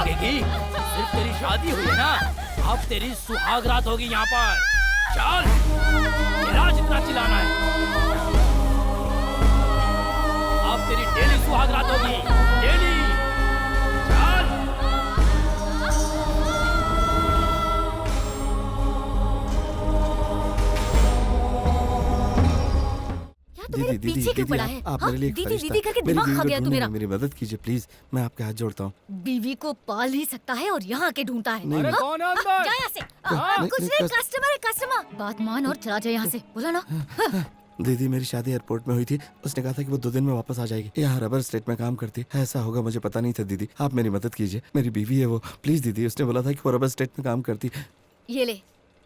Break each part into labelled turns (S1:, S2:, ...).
S1: भागेगी? सिर्फ तेरी शादी हुई है ना, अब तेरी सुहागरात होगी यहाँ पर। चल, तेरा जितना चिल्लाना है। अब तेरी डेली सुहागरात होगी, डेली।
S2: दीदी दीदी दीदी आप मेरे लिए एक
S3: दीदी करके दिमाग खा गया तू मेरा।
S2: मेरी मदद कीजिए प्लीज, मैं आपके हाथ जोड़ता हूँ।
S3: बीवी को पाल ही सकता है और यहाँ के ढूंढता है।
S1: अरे कौन है अंदर?
S3: जा यहाँ से। कुछ नहीं, कस्टमर है कस्टमर। बात मान और चला जाए यहाँ से, बोला ना।
S2: दीदी मेरी शादी एयरपोर्ट में हुई थी, उसने कहा था कि वो 2 दिन में वापस आ जाएगी। यहाँ रबर स्टेट में काम करती है, ऐसा होगा मुझे पता नहीं था। दीदी आप मेरी मदद कीजिए, मेरी बीवी है वो, प्लीज दीदी। उसने बोला था कि वो रबर स्टेट में काम करती।
S3: ये ले,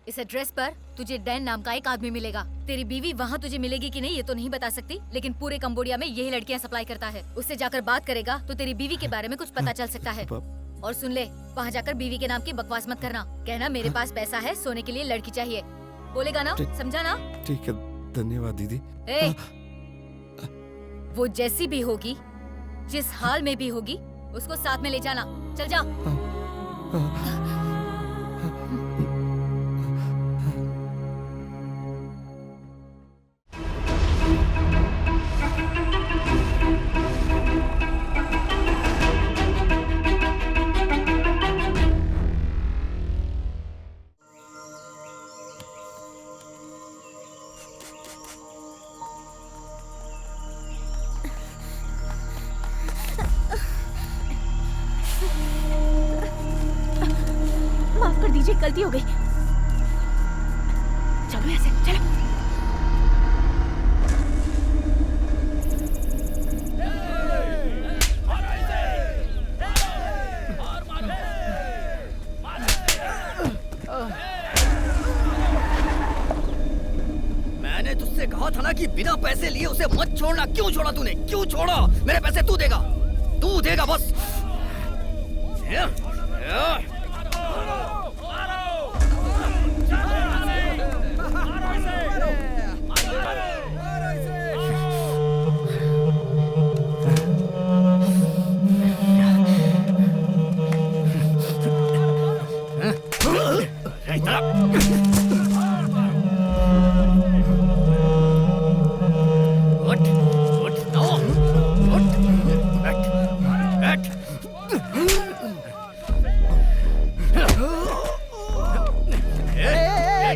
S3: इस एड्रेस पर तुझे डैन नाम का एक आदमी मिलेगा। तेरी बीवी वहाँ तुझे मिलेगी कि नहीं ये तो नहीं बता सकती, लेकिन पूरे कंबोडिया में यही लड़कियाँ सप्लाई करता है। उससे जाकर बात करेगा तो तेरी बीवी के बारे में कुछ पता चल सकता है। और सुन ले, वहाँ जाकर बीवी के नाम की बकवास मत करना। कहना मेरे पास पैसा है, सोने के लिए लड़की चाहिए। बोलेगा ना, समझा ना?
S2: ठीक है, धन्यवाद दीदी।
S3: वो जैसी भी होगी, जिस हाल में भी होगी, उसको साथ में ले जाना। चल जा।
S4: माफ कर दीजिए, गलती हो गई। चलो ऐसे, चलो।
S1: मैंने तुझसे कहा था ना कि बिना पैसे लिए उसे मत छोड़ना। क्यों छोड़ा तूने? क्यों छोड़ा? मेरे पैसे तू देगा, तू देगा बस।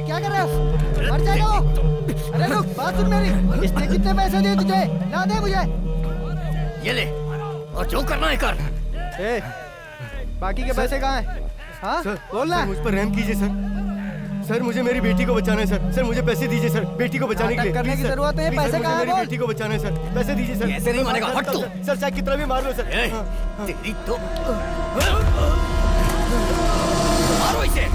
S5: क्या कर रहे हो? मर जाएगा वो। अरे रुक, बात सुन मेरी। इसने कितने पैसे दिए तुझे? ना दे मुझे।
S1: ये ले, और जो करना है कर।
S5: बाकी के पैसे कहाँ हैं? हाँ बोलना।
S6: मुझ पर रहम कीजिए सर। सर मुझे मेरी बेटी को बचाना है सर। सर मुझे पैसे दीजिए सर, बेटी को बचाने के लिए।
S5: करने की जरूरत है, पैसे कहाँ हैं?
S6: मेरी बेटी को बचाना है सर, पैसे दीजिए सर।
S1: ऐसे नहीं मानेगा, हट तू।
S6: सर चाहे कितना भी मार लो सर।
S1: तेरी तो मारो इसे।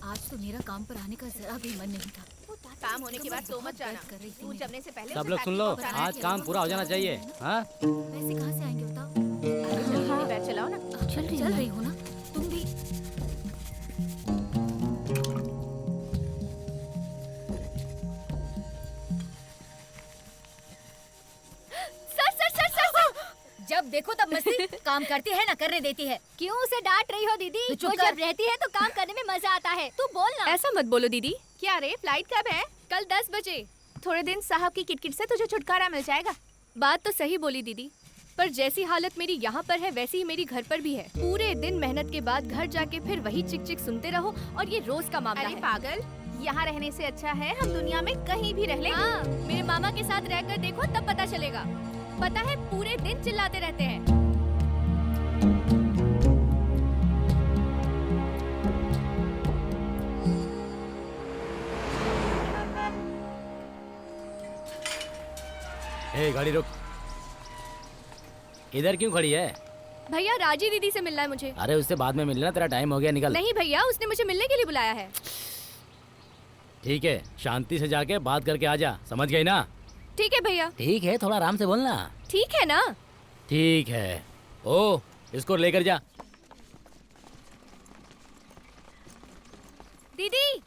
S3: आज तो मेरा काम पर आने का जरा भी मन नहीं था।
S4: काम होने के बाद सो मत जाना। तू जमने से पहले
S7: सब लोग सुन लो, आज काम पूरा हो जाना चाहिए। हाँ?
S3: पैसे कहाँ से आएंगे बताओ?
S4: हाँ। बैठ चलाओ ना।
S3: चल रही हो ना तुम भी। जब देखो तब मस्ती। काम करती है ना करने देती है।
S4: क्यों उसे डांट रही हो दीदी?
S3: तू चुप
S4: वो
S3: कर।
S4: जब रहती है तो काम करने में मजा आता है। तू बोल ना।
S8: ऐसा मत बोलो दीदी।
S4: क्या रे, फ्लाइट कब है?
S8: कल 10 बजे।
S4: थोड़े दिन साहब की किटकिट से तुझे छुटकारा मिल जाएगा।
S8: बात तो सही बोली दीदी, पर जैसी हालत मेरी यहाँ पर है वैसी ही मेरी घर पर भी है। पूरे दिन मेहनत के बाद घर जाके फिर वही चिक चिक सुनते रहो, और ये रोज का मामला
S4: अरे
S8: है।
S4: पागल, यहाँ रहने से अच्छा है हम दुनिया में कहीं भी रह लें।
S8: हाँ, मेरे मामा के साथ रहकर देखो तब पता चलेगा। पता है पूरे दिन चिल्लाते रहते हैं।
S7: ए, गाड़ी रुक। इधर क्यों खड़ी है?
S8: भैया राजी दीदी से मिलना है मुझे।
S7: अरे उससे बाद में मिलना, तेरा टाइम हो गया, निकल।
S8: नहीं भैया, उसने मुझे मिलने के लिए बुलाया है।
S7: ठीक है, शांति से जाके बात करके आ जा, समझ गई ना?
S8: ठीक है भैया।
S7: ठीक है, थोड़ा आराम से बोलना।
S8: ठीक है ना?
S7: ठीक है। ओ, इसको लेकर जा।
S8: दीदी,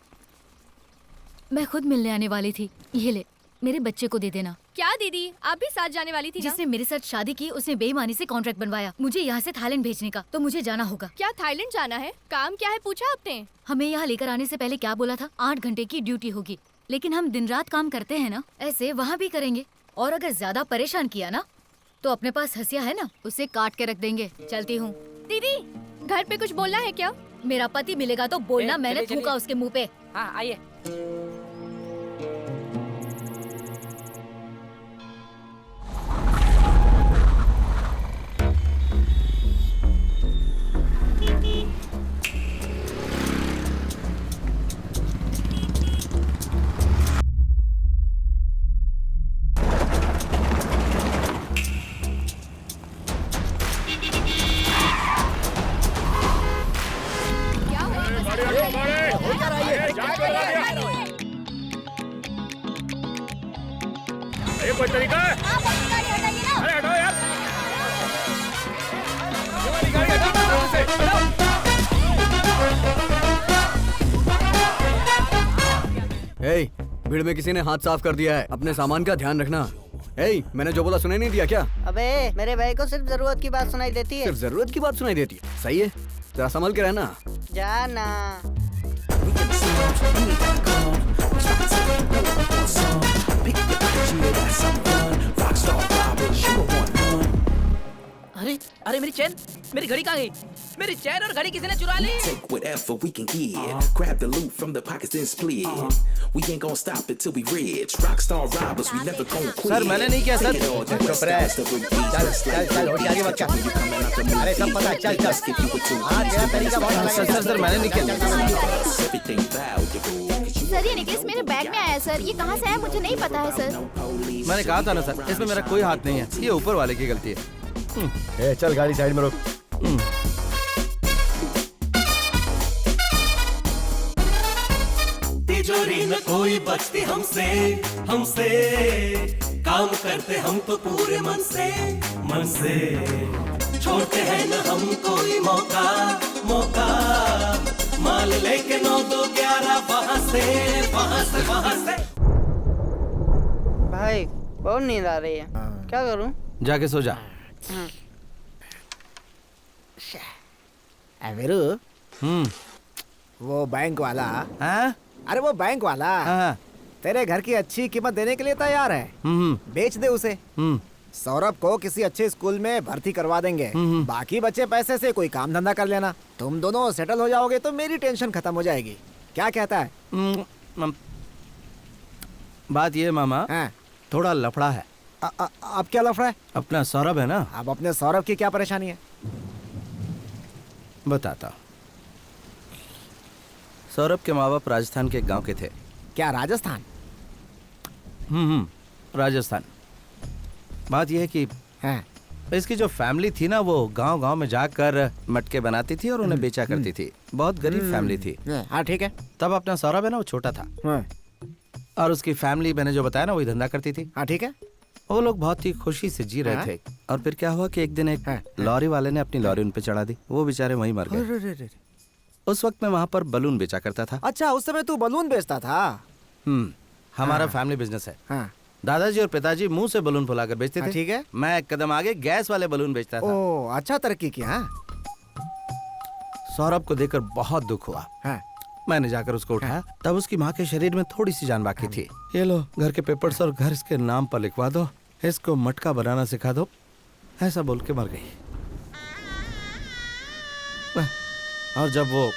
S3: मैं खुद मिलने आने वाली थी। ये ले, मेरे बच्चे को दे देना।
S8: क्या दीदी, आप भी साथ जाने वाली थी ना?
S3: जिसने मेरे साथ शादी की उसने बेईमानी से कॉन्ट्रैक्ट बनवाया मुझे यहाँ से थाईलैंड भेजने का, तो मुझे जाना होगा।
S8: क्या थाईलैंड जाना है? काम क्या है पूछा आपने?
S3: हमें यहाँ लेकर आने से पहले क्या बोला था? 8 घंटे की ड्यूटी होगी, लेकिन हम दिन रात काम करते हैं ना, ऐसे वहाँ भी करेंगे। और अगर ज्यादा परेशान किया ना तो अपने पास हंसिया है ना, उसे काट के रख देंगे। चलती हूँ।
S8: दीदी, घर पे कुछ बोलना है क्या?
S3: मेरा पति मिलेगा तो बोलना मैंने थूका उसके मुँह पे।
S9: हाँ आइए।
S8: क्या हुआ?
S10: ये कोई तरीका है? अरे हटो यार। ये वाली गाड़ी हटाओ से, हटाओ।
S6: ए, भीड़ में किसी ने हाथ साफ कर दिया है, अपने सामान का ध्यान रखना। ए, मैंने जो बोला सुनाई नहीं दिया क्या?
S5: अबे मेरे भाई को सिर्फ जरूरत की बात सुनाई देती है।
S6: सिर्फ जरूरत की बात सुनाई देती है। सही है, जरा संभल के रहना।
S5: जाना।
S9: अरे अरे मेरी चैन, मेरी घड़ी कहाँ गई? मेरी चैन और घड़ी किसी ने चुरा ली।
S11: Take whatever we can get. Grab the loot from the pockets then split. We ain't gonna stop it till we rich. Rockstar robbers, we never gonna quit.
S2: Sir मैंने नहीं किया सर।
S11: चुप रह। चल
S6: होट आगे मत कर।
S11: अरे सब पता चल चल।
S6: हाँ तेरा तरीका बहुत अलग है।
S2: सर मैंने नहीं किया।
S11: Everything valuable.
S4: सर ये नेकलेस मेरे बैग में आया सर, ये कहाँ से आया मुझे नहीं पता है सर।
S2: मैंने कहा था ना सर, इसमें मेरा कोई हाथ नहीं है, ये ऊपर वाले की गलती है।
S6: ए, चल गाड़ी साइड में रोक।
S12: तिजोरी न कोई बचती हमसे, हमसे काम करते हम तो पूरे मन से, मन से छोड़ते हैं न हम कोई मौका, मौका माल लेके 9 2 11 वहाँ से, वहाँ से, वहाँ से।
S5: भाई बहुत नींद आ रही है, क्या करूं?
S2: जाके सो जा।
S5: वीरू,
S13: वो बैंक वाला,
S2: हाँ?
S13: अरे वो बैंक वाला
S2: हाँ।
S13: तेरे घर की अच्छी कीमत देने के लिए तैयार है। बेच दे उसे। सौरभ को किसी अच्छे स्कूल में भर्ती करवा देंगे। बाकी बचे पैसे से कोई काम धंधा कर लेना। तुम दोनों सेटल हो जाओगे तो मेरी टेंशन खत्म हो जाएगी। क्या कहता है?
S2: बात ये मामा,
S13: थोड़ा लफड़ा है। अब क्या लफड़ा है?
S2: अपना सौरभ है ना।
S13: अब अपने सौरभ की क्या परेशानी है?
S2: बताता। सौरभ के माँ बाप राजस्थान के एक गांव के थे।
S13: क्या राजस्थान?
S2: राजस्थान। बात यह है कि इसकी जो फैमिली थी ना, वो गांव-गांव में जाकर मटके बनाती थी और उन्हें बेचा करती थी। बहुत गरीब फैमिली थी।
S13: हाँ ठीक है।
S2: तब अपना सौरभ है ना, वो छोटा था और उसकी फैमिली मैंने जो बताया ना, वही धंधा करती थी।
S13: हाँ ठीक है।
S2: वो लोग बहुत ही खुशी से जी रहे थे और फिर क्या हुआ कि एक दिन एक लॉरी वाले ने अपनी लॉरी उन पे चढ़ा दी। वो बेचारे वहीं मर गए। उस वक्त मैं वहाँ पर बलून बेचा करता था।
S13: अच्छा, उस समय तू बलून बेचता था?
S2: हमारा फैमिली बिजनेस है। दादाजी और पिताजी मुंह से बलून फुलाकर बेचते थे।
S13: ठीक है।
S2: मैं एक कदम आगे गैस वाले बलून बेचता था।
S13: ओह, अच्छा तरक्की किया।
S2: सौरभ को देखकर बहुत दुख हुआ। मैंने जाकर उसको उठाया। तब उसकी माँ के शरीर में थोड़ी सी जान बाकी थी। ये लो घर के पेपर्स और घर इसके नाम पर लिखवा दो, इसको मटका बनाना सिखा दो, ऐसा बोल के मर गई। और जब वो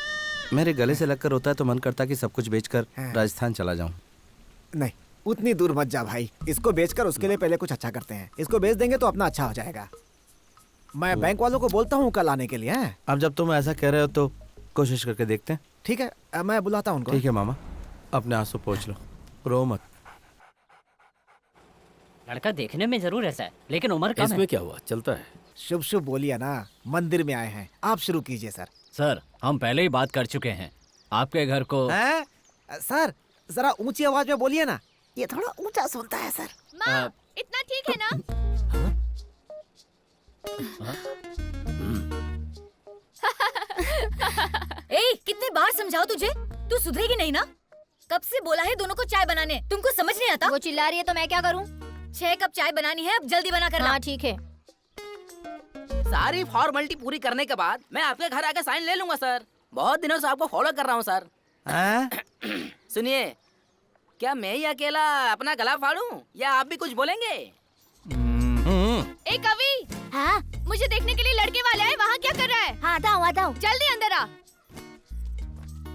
S2: मेरे गले से लगकर होता है तो मन करता कि सब कुछ बेचकर राजस्थान चला जाऊं।
S13: नहीं, उतनी दूर मत जा भाई। इसको बेचकर उसके लिए पहले कुछ अच्छा करते हैं। इसको बेच देंगे तो अपना अच्छा हो जाएगा। मैं बैंक वालों को बोलता हूँ कल आने के लिए।
S2: अब जब तुम ऐसा कह रहे हो तो कोशिश करके देखते हैं।
S13: ठीक है, मैं बुलाता हूँ उनको।
S2: ठीक है मामा, अपने आंसू पोंछ लो, रो मत।
S9: लड़का देखने में जरूर ऐसा है, लेकिन उम्र कम है।
S7: इसमें क्या हुआ, चलता है।
S13: शुभ शुभ बोलिए ना। मंदिर में आए हैं, आप शुरू कीजिए सर।
S7: सर, हम पहले ही बात कर चुके हैं। आपके घर को
S13: सर जरा ऊंची आवाज में बोलिए ना, ये थोड़ा ऊंचा सुनता है सर।
S8: माँ, इतना ठीक है ना?
S3: ए, कितने बार समझाओ तुझे, तू सुधरेगी नहीं ना? कब से बोला है दोनों को चाय बनाने, तुमको समझ नहीं आता?
S8: वो चिल्ला रही है तो मैं क्या करूं?
S3: 6 कप चाय बनानी है, अब जल्दी बना कर ला।
S8: हाँ ठीक है।
S9: सारी फॉर्मेलिटी पूरी करने के बाद मैं आपके घर आके साइन ले लूंगा सर। बहुत दिनों से आपको फॉलो कर रहा हूँ सर। सुनिए, क्या मैं ही अकेला अपना गला फाड़ूं या आप भी कुछ बोलेंगे?
S8: ए कवि, हाँ मुझे देखने के लिए लड़के वाले आए, वहाँ क्या कर रहा है? हाँ आता हूँ जल्दी अंदर आ।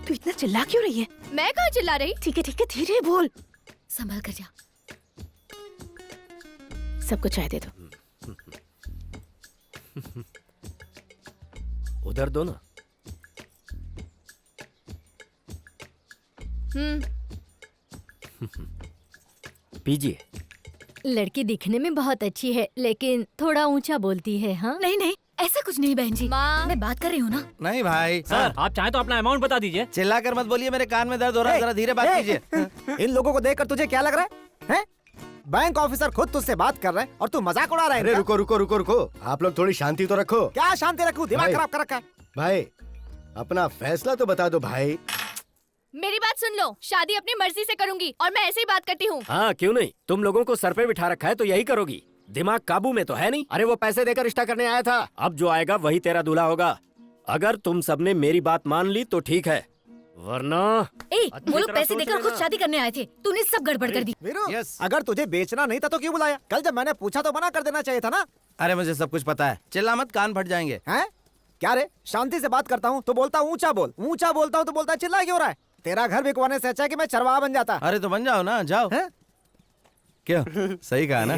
S14: तू इतना चिल्ला क्यों रही है?
S8: मैं कहाँ चिल्ला रही?
S14: ठीक है धीरे बोल।
S3: संभल कर जा।
S14: सबको चाय दे दो।
S7: उधर दो ना। पीजिए।
S8: लड़की दिखने में बहुत अच्छी है, लेकिन थोड़ा ऊंचा बोलती है। हाँ
S3: नहीं ऐसा कुछ नहीं बहन जी, मैं बात कर रही हूँ ना।
S2: नहीं भाई
S7: सर, आप चाहें तो अपना अमाउंट बता दीजिए।
S2: चिल्ला कर मत बोलिए, मेरे कान में दर्द हो रहा है, जरा धीरे बात कीजिए।
S13: इन लोगों को देखकर तुझे क्या लग रहा है? बैंक ऑफिसर खुद तुझसे बात कर रहे हैं और तू मजाक उड़ा रहा है।
S15: अरे रुको, आप लोग थोड़ी शांति तो रखो।
S13: क्या शांति रखूं? दिमाग खराब कर रखा है।
S15: भाई अपना फैसला तो बता दो भाई।
S8: मेरी बात सुन लो, शादी अपनी मर्जी से करूंगी और मैं ऐसे ही बात करती हूँ।
S7: हाँ क्यों नहीं, तुम लोगों को सर पे बिठा रखा है तो यही करोगी। दिमाग काबू में तो है नहीं। अरे वो पैसे देकर रिश्ता करने आया था, अब जो आएगा वही तेरा दूल्हा होगा। अगर तुम सबने मेरी बात मान ली तो ठीक है, वरना
S3: वो लोग पैसे देकर खुद शादी करने आए थे, तूने सब गड़बड़ कर दी।
S13: वीरू, अगर तुझे बेचना नहीं था तो क्यों बुलाया? कल जब मैंने पूछा तो मना कर देना चाहिए था ना।
S2: अरे मुझे सब कुछ पता है, चिल्ला मत, कान फट जाएंगे।
S13: हैं? क्या रे, शांति से बात करता हूँ तो बोलता ऊंचा बोल, ऊंचा बोलता हूँ तो बोलता चिल्ला क्यों रहा है? तेरा घर बिकवाने से अच्छा है कि मैं चरवाहा बन जाता।
S2: अरे तो बन जाओ ना, जाओ। क्यों, सही कहा ना?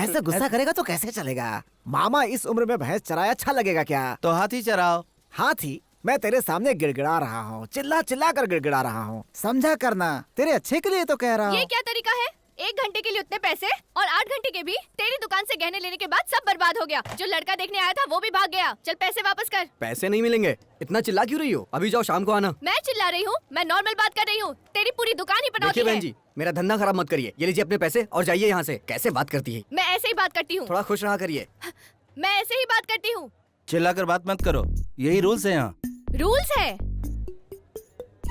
S13: ऐसे गुस्सा करेगा तो कैसे चलेगा? मामा इस उम्र में भैंस चराया अच्छा लगेगा क्या?
S2: तो हाथी चराओ।
S13: हाथी? मैं तेरे सामने गिड़गिड़ा रहा हूँ, चिल्ला चिल्ला कर गिड़गिड़ा रहा हूँ, समझा करना, तेरे अच्छे के लिए तो कह रहा हूँ।
S8: ये क्या तरीका है? 1 घंटे के लिए उतने पैसे और 8 घंटे के भी? तेरी दुकान से गहने लेने के बाद सब बर्बाद हो गया। जो लड़का देखने आया था वो भी भाग गया। चल पैसे वापस कर।
S6: पैसे नहीं मिलेंगे, इतना चिल्ला क्यों रही हो? अभी जाओ, शाम को आना।
S8: मैं चिल्ला रही हूँ? मैं नॉर्मल बात कर रही हूँ। तेरी पूरी दुकान ही पनौती है।
S6: बहन जी, मेरा धंधा खराब मत करिए। ये लीजिए अपने पैसे और जाइए यहाँ से। कैसे बात करती है?
S8: मैं ऐसे ही बात करती हूँ।
S6: थोड़ा खुश रहा करिए।
S8: मैं ऐसे ही बात करती हूँ।
S2: चिल्ला कर बात मत करो, यही रूल्स है यहाँ।
S8: रूल्स है?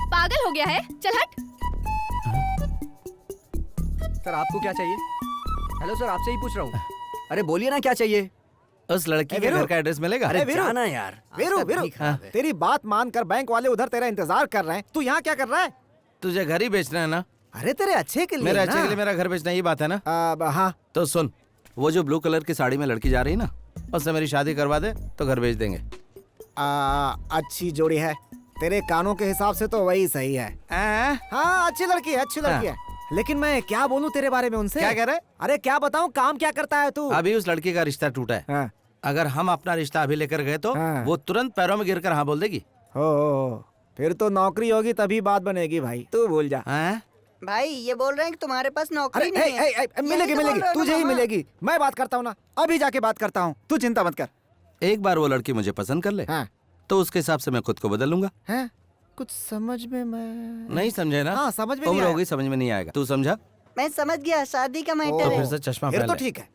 S8: पागल हो गया है? चल हट।
S6: सर आपको क्या चाहिए? हेलो सर, आपसे ही पूछ रहा हूँ। अरे बोलिए ना, क्या चाहिए?
S2: उस लड़की के घर का एड्रेस मिलेगा?
S6: अरे जाना यार।
S13: वीरू, तेरी बात मानकर बैंक वाले उधर तेरा इंतजार कर रहे हैं, तू यहाँ क्या कर रहा है?
S2: तुझे घर ही बेचना है ना?
S13: अरे तेरे अच्छे के लिए।
S2: मेरे अच्छे के लिए मेरा घर बेचना, ये बात है ना?
S13: हाँ।
S2: तो सुन, वो जो ब्लू कलर की साड़ी में लड़की जा रही है ना, उससे मेरी शादी करवा दे तो घर बेच देंगे।
S13: अच्छी जोड़ी है, तेरे कानों के हिसाब से तो वही सही है। हाँ अच्छी लड़की है, अच्छी लड़की है। लेकिन मैं क्या बोलूं तेरे बारे में उनसे?
S2: क्या कह रहे?
S13: अरे क्या बताऊं, काम क्या करता है तू?
S2: अभी उस लड़की का रिश्ता टूटा है। अगर हम अपना रिश्ता अभी लेकर गए तो वो तुरंत पैरों में गिरकर हाँ बोल देगी।
S13: हो, फिर तो नौकरी होगी तभी बात बनेगी भाई, तू भूल जा।
S16: भाई ये बोल रहे हैं कि तुम्हारे पास नौकरी नहीं है।
S13: मिलेगी मिलेगी, तुझे ही मिलेगी। मैं बात करता हूँ ना, अभी जाके बात करता हूँ, तू चिंता मत कर।
S2: एक बार वो लड़की मुझे पसंद कर ले तो उसके हिसाब से मैं खुद को बदल लूंगा।
S13: कुछ समझ में मैं
S2: नहीं समझे ना?
S13: हाँ समझ में
S2: उम्र होगी, समझ में नहीं आएगा। तू समझा?
S16: मैं समझ गया, शादी का मैटर
S2: तो
S16: है।
S2: फिर से चश्मा
S13: फिर
S2: पहन
S13: तो
S2: ले।
S13: ठीक है,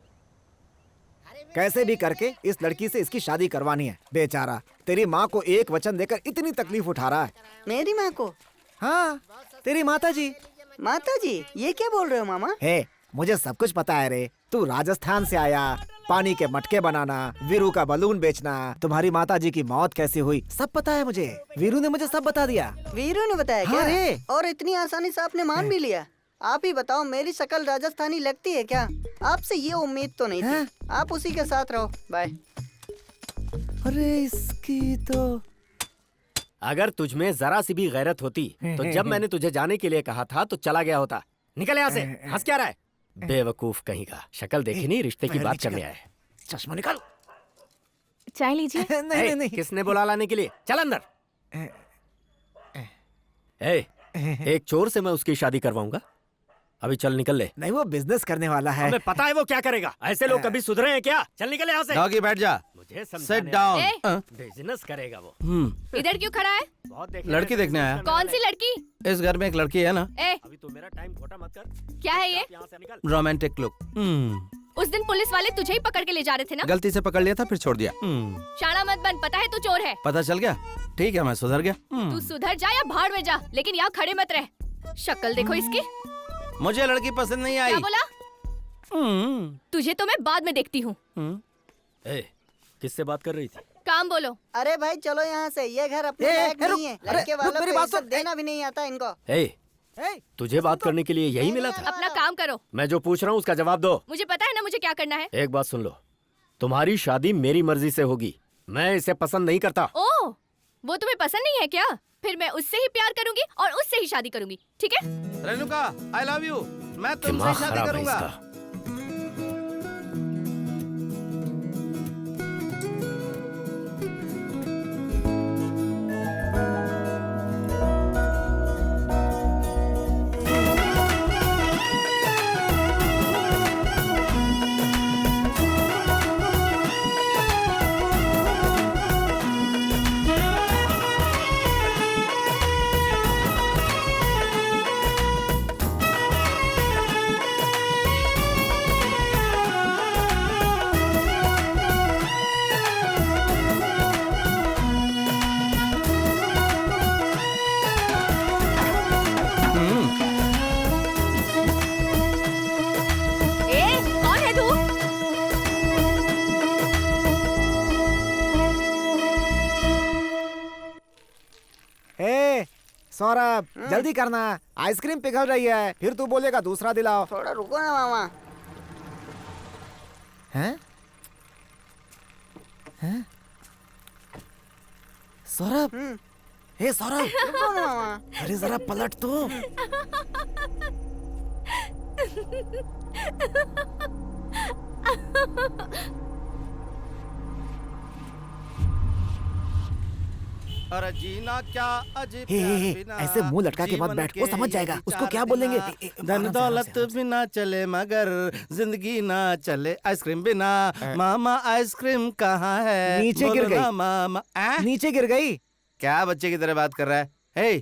S13: कैसे भी करके इस लड़की से इसकी शादी करवानी है। बेचारा तेरी माँ को एक वचन देकर इतनी तकलीफ उठा रहा है।
S16: मेरी माँ को?
S13: हाँ तेरी माता जी।
S16: माता जी? ये क्या बोल रहे हो मामा?
S13: हे, मुझे सब कुछ पता है रे। तू राजस्थान से आया, पानी के मटके बनाना, वीरू का बलून बेचना, तुम्हारी माताजी की मौत कैसे हुई, सब पता है मुझे। वीरू ने मुझे सब बता दिया।
S16: वीरू ने बताया
S13: हाँ
S16: क्या?
S13: रे।
S16: और इतनी आसानी से आपने मान भी लिया? आप ही बताओ, मेरी शक्ल राजस्थानी लगती है क्या? आपसे ये उम्मीद तो नहीं थी। आप उसी के साथ रहो, बाय।
S13: अरे इसकी तो
S7: अगर तुझमें जरा सी भी गैरत होती तो जब मैंने तुझे जाने के लिए कहा था तो चला गया होता। निकल यहाँ से, हंस क्या रहा है? बेवकूफ कहीं का, शक्ल देखी नहीं, रिश्ते की बात करने आए।
S13: चश्मा निकाल।
S14: चाय लीजिए।
S13: नहीं नहीं,
S7: किसने बुला लाने के लिए? चल अंदर। एक चोर से मैं उसकी शादी करवाऊंगा? अभी चल निकल ले।
S13: नहीं वो बिजनेस करने वाला है।
S7: हमें पता है वो क्या करेगा। ऐसे लोग कभी सुधरे हैं क्या? चल निकल यहाँ से।
S2: डॉगी बैठ जा।
S7: मुझे
S2: सिट डाउन।
S7: बिजनेस करेगा वो।
S8: इधर क्यों खड़ा है?
S2: लड़की देखने आया।
S8: कौन सी लड़की?
S2: इस घर में एक लड़की है ना।
S7: अभी तो मेरा टाइम खोटा मत कर।
S8: क्या है ये?
S2: Romantic look.
S8: उस दिन पुलिस वाले तुझे ही पकड़ के ले जा रहे थे ना?
S2: गलती से पकड़ लिया था, फिर छोड़ दिया।
S8: शाना मत बन, पता है तू चोर है।
S2: पता चल गया? ठीक है, मैं सुधर गया।
S8: तू सुधर जा या भाड़ में जा, लेकिन यहाँ खड़े मत रह। शक्ल देखो इसकी।
S2: मुझे लड़की पसंद नहीं आई।
S8: क्या बोला? तुझे तो मैं बाद में देखती हूँ।
S7: किससे बात कर रही थी?
S8: काम बोलो।
S16: अरे भाई चलो यहाँ से, ये घर अपने लायक नहीं है। लड़के वालों को इज्जत देना भी नहीं आता इनको।
S7: तुझे बात करने के लिए यही मिला था?
S8: अपना काम करो।
S7: मैं जो पूछ रहा हूँ उसका जवाब दो।
S8: मुझे पता है ना मुझे क्या करना है।
S7: एक बात सुन लो, तुम्हारी शादी मेरी मर्जी से होगी। मैं इसे पसंद नहीं करता।
S8: ओह, वो तुम्हें पसंद नहीं है क्या? फिर मैं उससे ही प्यार करूंगी और उससे ही शादी करूंगी, ठीक है?
S2: Renuka, I love you। मैं तुमसे शादी करूंगा।
S13: सौरभ जल्दी करना, आइसक्रीम पिघल रही है। फिर तू बोलेगा दूसरा दिलाओ।
S16: थोड़ा रुको ना मामा।
S13: हैं? हैं? सौरभ, हे सौरभ,
S16: रुको ना मामा।
S13: अरे जरा पलट तो।
S2: अरे जीना क्या अजीब
S13: हे,
S2: प्यार
S13: हे,
S2: बिना,
S13: ऐसे मुंह लटका के मत
S2: जीवन
S13: बैठ, वो समझ जाएगा। उसको
S2: विचार
S13: क्या बोलेंगे?
S2: बिना, धन दौलत बिना चले मगर जिंदगी ना चले आइसक्रीम बिना। मामा आइसक्रीम कहाँ है?
S13: नीचे गिर
S2: बोलो
S13: गई।
S2: ना मामा।
S13: नीचे गिर गई।
S2: क्या बच्चे की तरह बात कर रहा है? हे,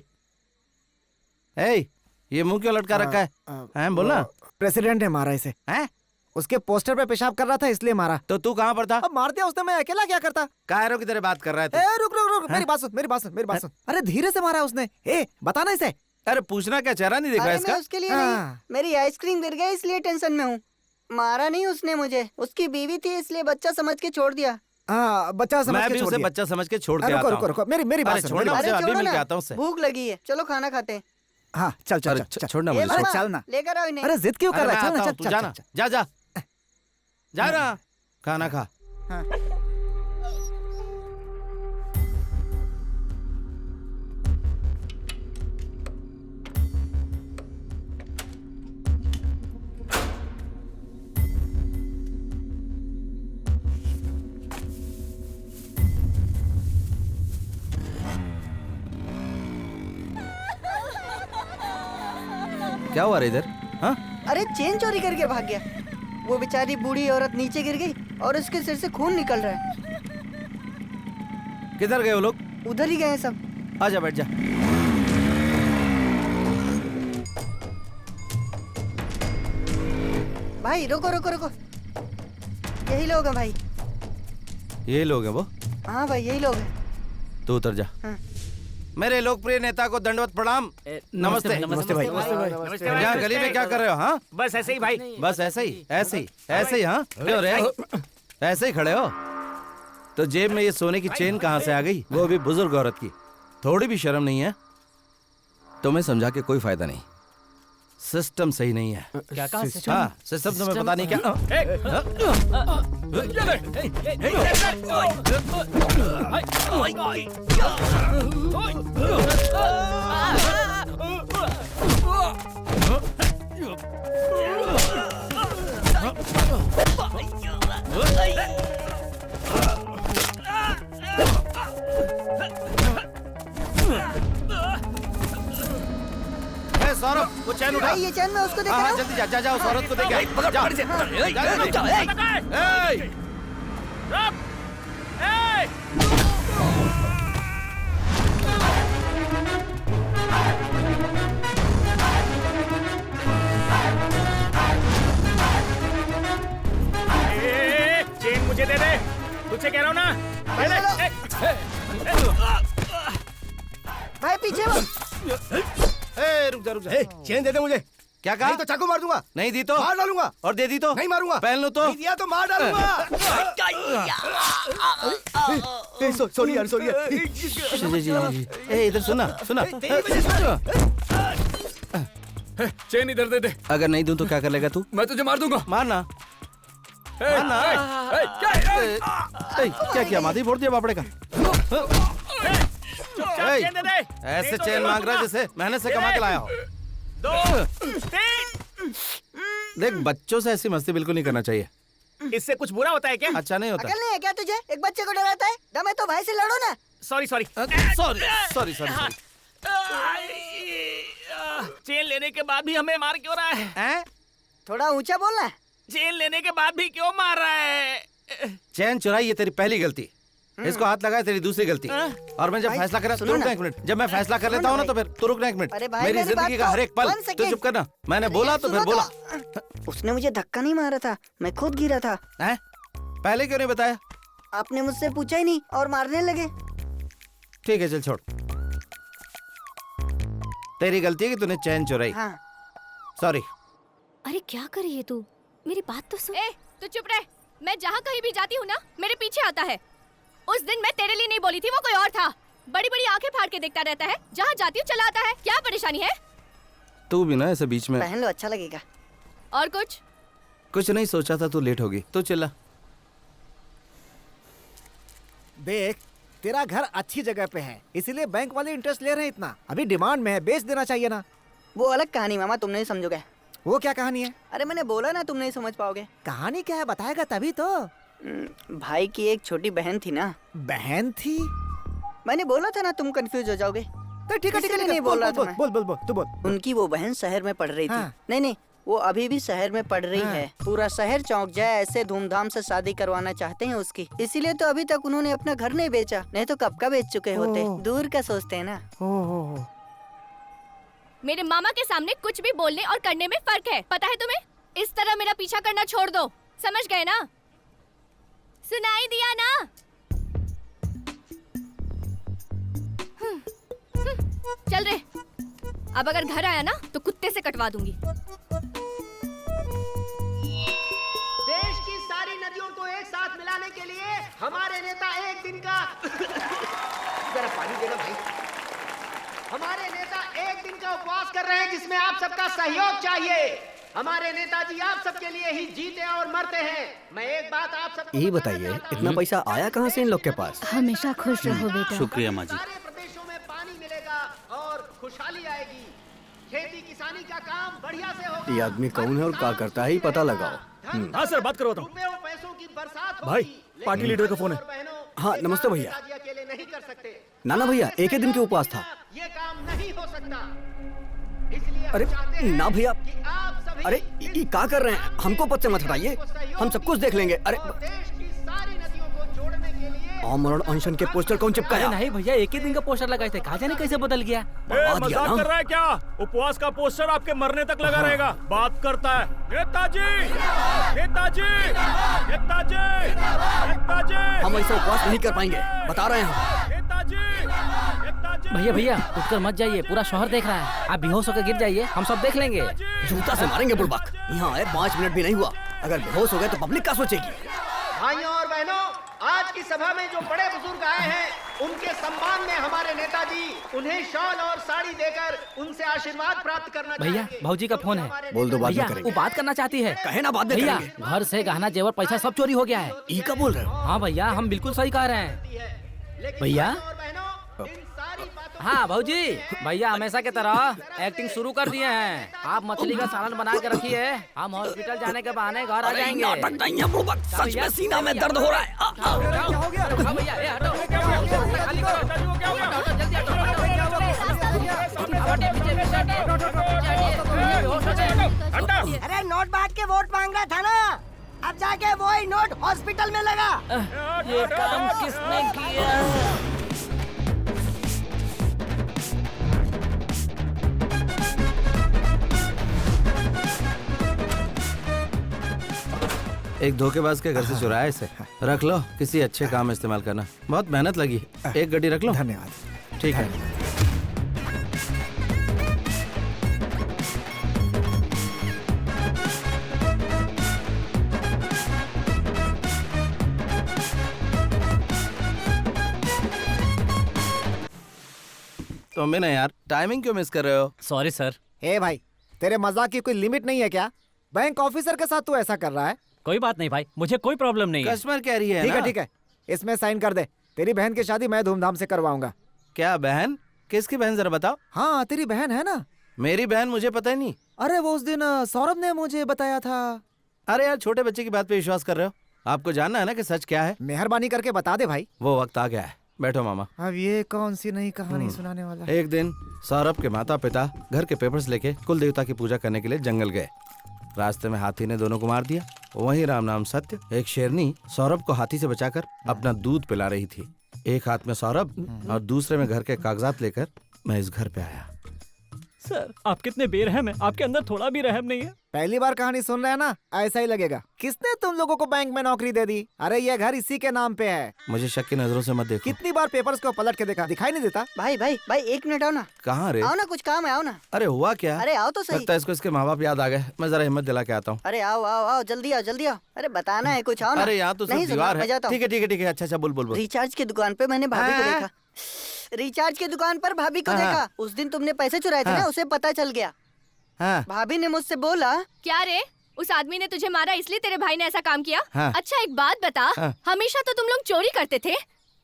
S2: हे, ये मुंह क्यों लटका रखा है? हैं बोलना।
S13: प्रेसिडेंट ने मारा इसे।
S2: हैं?
S13: उसके पोस्टर पे पेशाब कर रहा था इसलिए मारा।
S2: तो तू कहाँ पर था?
S13: अब मार दिया उसने, मैं अकेला क्या करता?
S2: कायरों की तरह बात कर रहा है तू।
S13: रुक रुक रुक, मेरी बात सुन, मेरी बात सुन, मेरी बात सुन। अरे धीरे से मारा उसने। बताना इसे।
S2: अरे पूछना क्या, चेहरा नहीं दिख रहा
S16: अरे
S2: इसका?
S16: मैं उसके लिए नहीं, मेरी आइसक्रीम गिर गई इसलिए टेंशन में हूँ। मारा नहीं उसने मुझे, उसकी बीवी थी इसलिए बच्चा समझ के छोड़ दिया।
S13: हाँ, बच्चा समझ
S2: मैं
S13: के
S2: भी
S13: छोड़
S2: उसे
S13: दिया।
S2: बच्चा समझ के छोड़ के
S13: रुको,
S2: आता
S13: रुको, रुको, मेरी बात सुन, मेरी बात
S2: छोड़ना,
S13: सुन।
S2: अभी मिल के आता हूँ उससे।
S16: भूख लगी है, चलो खाना खाते हैं।
S13: हाँ चल चल चल,
S2: छोड़ना
S16: ये
S2: मुझे,
S16: मामा,
S13: चल ना।
S16: लेकर आओ इन्हें।
S13: अरे जिद क्यों कर रहा है? चल ना, चल
S2: तू
S13: चल,
S2: जाना,
S13: चल, चल।
S2: जा जा जा ना, खाना खा। क्या हुआ रे इधर? हाँ?
S16: अरे चेन चोरी करके भाग गया। वो बेचारी बूढ़ी औरत नीचे गिर गई और उसके सिर से खून निकल रहा है।
S2: किधर गए वो लोग?
S16: उधर ही गए हैं सब।
S2: आजा बैठ जा।
S16: भाई रुको रुको रुको, यही लोग हैं भाई।
S2: ये लोग हैं वो?
S16: हाँ भाई यही लोग हैं।
S2: तू उतर जा।
S16: हाँ।
S2: मेरे लोकप्रिय नेता को दंडवत प्रणाम। नमस्ते।
S7: नमस्ते भाई।
S2: यहाँ गली में क्या कर रहे हो? हाँ
S7: बस ऐसे ही भाई।
S2: बस ऐसे ही, ऐसे ही, ऐसे ही। हाँ क्यों रे, ऐसे ही खड़े हो? तो जेब में ये सोने की चेन कहाँ से आ गई? वो भी बुजुर्ग औरत की। थोड़ी भी शर्म नहीं है? तुम्हें समझा के कोई फायदा नहीं, सिस्टम सही नहीं है।
S7: क्या कहा?
S2: हाँ सिस्टम तुम्हें पता नहीं क्या? सौरभ वो चैन उठा।
S16: भाई ये चैन मैं उसको देख रहा
S2: हाँ
S16: हूँ।
S2: जल्दी जा जा जा, उस औरत को देख जा।
S1: पकड़ पकड़ से।
S7: चेन मुझे दे दे, तुझे कह रहा हूँ ना।
S16: भाई पीछे वो।
S2: रुक जा रुक जा।
S15: चेन दे दे मुझे।
S2: क्या कहा?
S15: नहीं तो चाकू मार दूंगा।
S2: नहीं दी तो
S15: मार डालूंगा।
S2: और दे दी तो
S15: नहीं मारूंगा।
S2: पहन लो तो
S15: नहीं दिया तो मार डालूंगा। सॉरी यार सॉरी यार।
S2: जी ए इधर सुना सुना।
S6: चेन इधर दे दे।
S2: अगर नहीं दूं तो क्या कर लेगा तू?
S6: मैं तुझे मार दूंगा।
S2: मारना क्या किया? माधी फोड़ दिया बापड़े का। ऐसे चेन मांग रहा जैसे मेहनत से कमा के लाया हो।
S10: 2 3।
S2: देख बच्चों से ऐसी मस्ती बिल्कुल नहीं करना चाहिए।
S10: इससे कुछ बुरा होता है क्या?
S2: अच्छा नहीं होता।
S16: अकल नहीं है क्या तुझे? एक बच्चे को डराता है? दम है तो भाई से लड़ो ना।
S10: Sorry sorry
S2: sorry sorry sorry.
S10: Chain लेने के बाद भी हमें मार क्यों रहा है?
S16: थोड़ा ऊंचा बोलना।
S10: चेन लेने के बाद भी क्यों मार रहा है?
S2: चैन चुराई ये तेरी पहली गलती। इसको हाथ लगाया तेरी दूसरी गलती। और मैं जब फैसला करा तू रुकना एक मिनट। जब मैं फैसला कर लेता हूँ ना तो फिर तू रुकना एक मिनट। मेरी जिंदगी का हर एक पल तू चुप करना। मैंने बोला तो फिर बोला।
S16: उसने मुझे धक्का नहीं मारा था, मैं खुद गिरा था।
S2: पहले क्यों नहीं बताया?
S16: आपने मुझसे पूछा ही नहीं और मारने लगे।
S2: ठीक है चल छोड़। तेरी गलती है कि तूने चैन चुराई। सॉरी।
S8: अरे क्या कर रही है तू? मेरी बात तो सुन। तू चुप रह। मैं जहाँ कहीं भी जाती हूँ ना मेरे पीछे आता है। उस दिन मैं तेरे लिए नहीं बोली थी, वो कोई और था। बड़ी बड़ी आंखें फाड़ के देखता रहता है। जहाँ जाती हूँ चला आता है। क्या परेशानी है?
S2: तू भी ना ऐसे बीच में।
S16: पहन लो अच्छा लगेगा।
S8: और
S2: कुछ नहीं सोचा था तू लेट होगी तो चिल्ला।
S13: देख तेरा घर अच्छी जगह पे है इसीलिए बैंक वाले इंटरेस्ट ले रहे हैं इतना। अभी डिमांड में है, बेच देना चाहिए ना।
S16: वो अलग कहानी मामा, तुम नहीं समझोगे।
S13: वो क्या कहानी है?
S16: अरे मैंने बोला ना तुम नहीं समझ पाओगे।
S13: कहानी क्या है बताएगा तभी तो।
S16: भाई की एक छोटी बहन थी ना।
S13: बहन थी?
S16: मैंने बोला था ना तुम कंफ्यूज हो जाओगे।
S13: तो ठीक है
S16: नहीं बोल रहा था।
S13: बोल तू बोल।
S16: उनकी वो बहन शहर में पढ़ रही थी। नहीं वो अभी भी शहर में पढ़ रही है। पूरा शहर चौंक जाए ऐसे धूमधाम से शादी करवाना चाहते हैं उसकी। इसीलिए तो अभी तक उन्होंने अपना घर नहीं बेचा, नहीं तो कब का बेच चुके होते। दूर का सोचते हैं ना।
S8: मेरे मामा के सामने कुछ भी बोलने और करने में फर्क है, पता है तुम्हें? इस तरह मेरा पीछा करना छोड़ दो, समझ गए ना? सुनाई दिया ना? चल रे। अब अगर घर आया ना तो कुत्ते से कटवा दूंगी।
S5: देश की सारी नदियों को एक साथ मिलाने के लिए हमारे नेता एक दिन का जरा पानी देना भाई। हमारे नेता एक दिन का उपवास कर रहे हैं जिसमें आप सबका सहयोग चाहिए। हमारे नेताजी आप सबके लिए ही जीते और मरते हैं। मैं एक बात आप सबको
S6: यही बताइए, इतना पैसा आया कहाँ से इन लोग के पास?
S14: हमेशा खुश रहो बेटा।
S2: शुक्रिया माँ जी।
S5: सारे प्रदेशों में पानी मिलेगा और खुशहाली आएगी। खेती किसानी का काम बढ़िया से होगा।
S6: ये आदमी कौन है और क्या करता है, पता लगाओ।
S10: हाँ सर, बात करो तुम।
S5: पैसों की बरसात
S6: भाई पार्टी लीडर का फोन है। हाँ नमस्ते भैया।
S5: अकेले नहीं कर सकते।
S6: नाना भैया एक ही दिन के उपवास था।
S5: ये काम नहीं हो सकता। इसलिए
S6: अरे ना भैया, अरे ये क्या कर रहे हैं? हमको पद से मत हटाइए, हम सब कुछ देख लेंगे। अरे आमरण अनशन के पोस्टर कौन चिपकाया?
S17: नहीं भैया, एक ही दिन का पोस्टर लगाए थे, कहा जाने कैसे बदल गया।
S10: मजाक कर रहा है क्या? उपवास का पोस्टर आपके मरने तक लगा रहेगा। बात करता है नेताजी, नेताजी, नेताजी, नेताजी।
S6: हम ऐसा उपवास नहीं कर पाएंगे, बता रहे हैं।
S17: भैया भैया उठकर मत जाइए, पूरा शहर देख रहा है। आप बेहोश होकर गिर जाइए, हम सब देख लेंगे।
S6: जूता से मारेंगे बुड़बक। यहाँ आए 5 मिनट भी नहीं हुआ, अगर बेहोश हो गए तो पब्लिक क्या सोचेगी?
S5: भाइयों और बहनों, आज की सभा में जो बड़े बुजुर्ग आए हैं, उनके सम्मान में हमारे नेताजी उन्हें शॉल और साड़ी देकर उनसे आशीर्वाद प्राप्त करना
S17: भैया भौजी का फोन है।
S6: बोल दो, बात
S17: भैया
S6: करेंगे।
S17: वो बात करना चाहती है।
S6: कहे ना, बात
S17: भैया
S6: करेंगे।
S17: घर से गहना जेवर पैसा सब चोरी हो गया है।
S6: ई का बोल रहे हो?
S17: हाँ भैया, हम बिल्कुल सही कह रहे हैं। भैया हाँ भौजी, भैया हमेशा की तरह एक्टिंग शुरू कर दिए हैं। आप मछली का सालन बना के रखिए, हम हॉस्पिटल जाने के बहाने घर आ जाएंगे।
S6: सच में सीना में दर्द हो रहा है।
S5: अरे नोट बांट के वोट मांग रहा था ना, अब जाके वही नोट हॉस्पिटल में लगा।
S17: ये काम किसने किया?
S2: एक धोखेबाज के घर से चुराया इसे। रख लो, किसी अच्छे काम में इस्तेमाल करना। बहुत मेहनत लगी। एक गड्डी रख लो।
S13: धन्यवाद।
S2: ठीक है। तुम भी ना यार, टाइमिंग क्यों मिस कर रहे हो?
S17: Sorry sir.
S13: हे भाई, तेरे मजाक की कोई लिमिट नहीं है क्या? बैंक ऑफिसर के साथ तू ऐसा कर रहा है?
S17: कोई बात नहीं भाई, मुझे कोई प्रॉब्लम नहीं है।
S2: कस्टमर कह रही है
S13: ठीक
S2: ना?
S13: है ठीक है, इसमें साइन कर दे। तेरी बहन की शादी मैं धूमधाम से करवाऊंगा।
S2: क्या बहन? किसकी बहन जरा बताओ।
S13: हाँ तेरी बहन है ना।
S2: मेरी बहन? मुझे पता ही नहीं।
S13: अरे वो उस दिन सौरभ ने मुझे बताया था।
S2: अरे यार, छोटे बच्चे की बात पे विश्वास कर रहे हो? आपको जानना है ना कि सच क्या है?
S13: मेहरबानी करके बता दे भाई।
S2: वो वक्त आ गया है, बैठो मामा।
S13: अब ये कौन सी नई कहानी सुनाने वाला है?
S2: एक दिन सौरभ के माता पिता घर के पेपर्स लेके कुल देवता की पूजा करने के लिए जंगल गए। रास्ते में हाथी ने दोनों को मार दिया। वहीं राम नाम सत्य, एक शेरनी सौरभ को हाथी से बचाकर अपना दूध पिला रही थी। एक हाथ में सौरभ और दूसरे में घर के कागजात लेकर मैं इस घर पे आया।
S17: सर आप कितने बेरहम हैं, आपके अंदर थोड़ा भी रहम नहीं है।
S13: पहली बार कहानी सुन रहे हैं ना, ऐसा ही लगेगा। किसने तुम लोगों को बैंक में नौकरी दे दी? अरे ये घर इसी के नाम पे है।
S2: मुझे शक की नजरों से मत देखो।
S13: कितनी बार पेपर्स को पलट के देखा, दिखाई नहीं देता?
S16: भाई भाई भाई 1 मिनट आओ ना।
S2: कहाँ रे?
S16: आओ ना, कुछ काम है, आओ ना।
S2: अरे हुआ क्या?
S16: अरे आओ तो सही।
S2: लगता है इसको इसके माँ बाप याद आ गए। मैं जरा हिम्मत दिला के आता हूँ।
S16: अरे आओ आओ आओ, जल्दी आओ जल्दी आओ। अरे बताना है कुछ, आओ ना।
S2: अरे यहाँ तो सिर्फ दीवार है। ठीक है ठीक है ठीक है, अच्छा बोल बोल बोल।
S16: रिचार्ज की दुकान पे मैंने भाभी को देखा। रिचार्ज की दुकान पर भाभी को देखा। उस दिन तुमने पैसे चुराए थे ना, उसे पता चल गया। भाभी ने मुझसे बोला।
S8: क्या रे, उस आदमी ने तुझे मारा इसलिए तेरे भाई ने ऐसा काम किया?
S2: हाँ।
S8: अच्छा एक बात बता, हमेशा तो तुम लोग चोरी करते थे,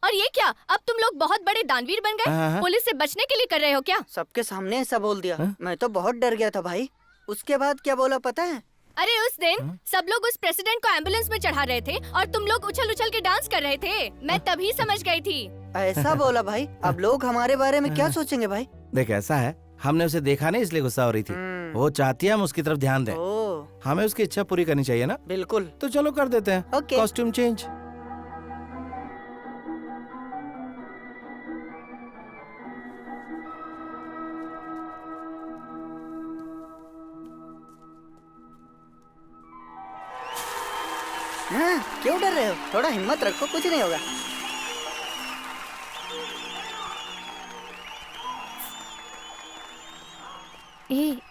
S8: और ये क्या अब तुम लोग बहुत बड़े दानवीर बन गए? पुलिस से बचने के लिए कर रहे हो क्या?
S16: सबके सामने ऐसा बोल दिया। मैं तो बहुत डर गया था भाई। उसके बाद क्या बोला पता है?
S8: अरे उस दिन सब लोग उस प्रेसिडेंट को एम्बुलेंस में चढ़ा रहे थे और तुम लोग उछल उछल के डांस कर रहे थे। मैं तभी समझ गई थी।
S16: ऐसा बोला भाई? अब लोग हमारे बारे में क्या सोचेंगे भाई?
S2: देख ऐसा है, हमने उसे देखा नहीं इसलिए गुस्सा हो रही थी। वो चाहती है हम उसकी तरफ ध्यान दें। हमें उसकी इच्छा पूरी करनी चाहिए ना?
S16: बिल्कुल।
S2: तो चलो कर देते हैं। Costume change.
S16: क्यों डर रहे हो? थोड़ा हिम्मत रखो, कुछ नहीं होगा।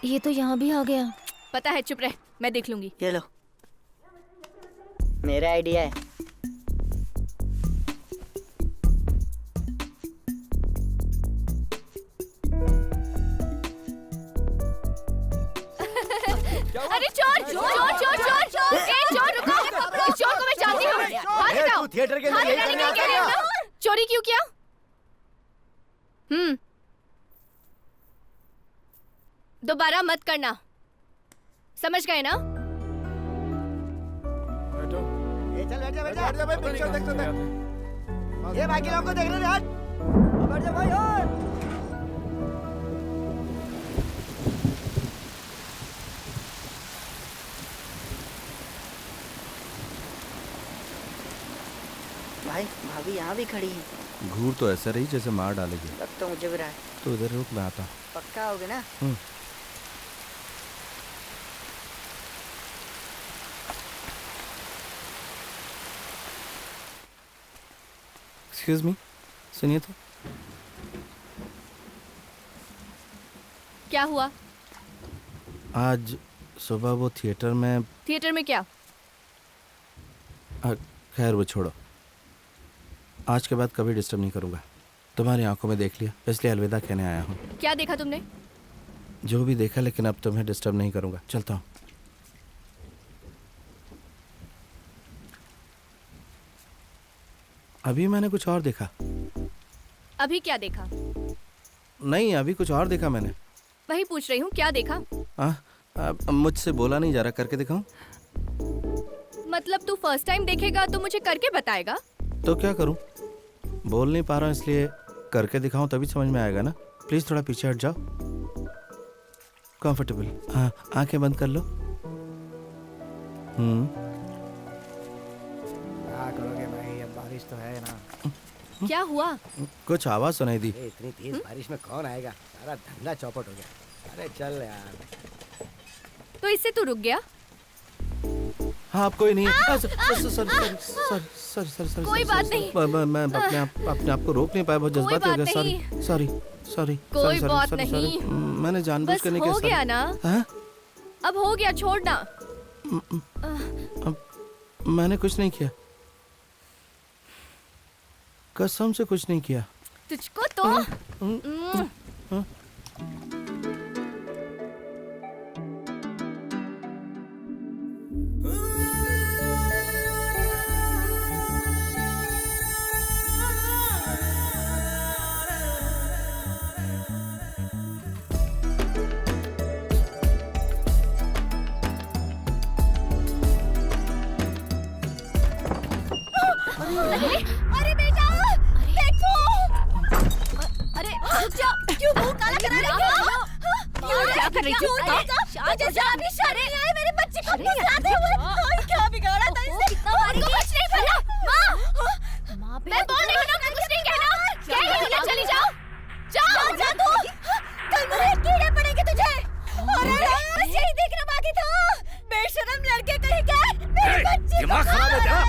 S3: ये तो यहाँ भी आ गया।
S8: पता है, चुप रह, मैं देख लूंगी।
S16: ये लो, मेरा आइडिया है।
S8: अरे चोर चोर चोर चोर चोर! ए चोर रुको! इस चोर को मैं जानती हूँ। हाथ हटाओ।
S15: थिएटर के
S8: हाथ हटाने के लिए कह रहे हो ना? चोरी क्यों किया? दोबारा मत करना, समझ गए ना?
S15: चल बैठ जा भाई, पिक्चर देख सकते हैं। ये बाकी लोगों को देख रहे हैं। हट, बैठ जा भाई। हट।
S16: भाई भाभी यहाँ भी खड़ी है।
S2: घूर तो ऐसा रही जैसे मार डालेगी।
S16: लग तो मुझे भी रहा है।
S2: तो इधर रुक, मैं आता हूँ।
S16: पक्का होगे ना?
S2: एक्सक्यूज मी, सुनिए तो।
S8: क्या हुआ?
S2: आज सुबह वो थिएटर में।
S8: थिएटर में क्या?
S2: खैर वो छोड़ो, आज के बाद कभी डिस्टर्ब नहीं करूँगा। तुम्हारी आंखों में देख लिया, इसलिए अलविदा कहने आया हूँ।
S8: क्या देखा तुमने?
S2: जो भी देखा, लेकिन अब तुम्हें डिस्टर्ब नहीं करूँगा। चलता हूँ। अभी मैंने कुछ और देखा।
S8: अभी क्या देखा?
S2: नहीं, अभी कुछ और देखा मैंने।
S8: वही पूछ रही हूँ, क्या देखा?
S2: मुझसे बोला नहीं जा रहा, करके दिखाऊं?
S8: मतलब तू फर्स्ट टाइम देखेगा तो मुझे करके बताएगा?
S2: तो क्या करूं? बोल नहीं पा रहा हूं, इसलिए करके दिखाऊं तभी समझ में आएगा ना। प्लीज थोड़ा पीछे हट जाओ। कंफर्टेबल। हाँ, आंखें बंद कर लो।
S13: क्या करोगे भाई, अब बारिश तो है ना।
S8: क्या हुआ?
S2: कुछ आवाज सुनाई दी।
S13: इतनी तेज बारिश में कौन आएगा? सारा धंधा चौपट हो गया। अरे चल यार।
S8: तो इससे तू रुक गया?
S2: हाँ, अब कोई नहीं है। सॉरी।
S8: कोई बात नहीं।
S2: मैं अपने आप को रोक नहीं पाया, बहुत जज्बाती हो गया। सॉरी।
S8: कोई बात नहीं।
S2: मैंने जानबूझ कर नहीं किया।
S8: हो गया ना? अब हो गया, छोड़ना।
S2: मैंने कुछ नहीं किया, कसम से कुछ नहीं किया।
S8: तुझको तो अरे बेटा देखो। अरे रुक जा, क्यों मुंह काला करा रही हो? क्या कर रही थी? मुझे अभी शर्म नहीं आई मेरे बच्चे को फंसाते हुए। क्या बिगाड़ा था इसने? हमको कुछ नहीं पता। माँ मैं बोल रही हूँ ना, कुछ नहीं कहना। क्या है? चली जाओ, जाओ जा तू। कल मुझे कीड़े पड़ेंगे तुझे। अरे यही देखना बाकी था। बेशरम लड़के कहीं का मेरे बच्चे
S7: दिमाग खराब है तेरा?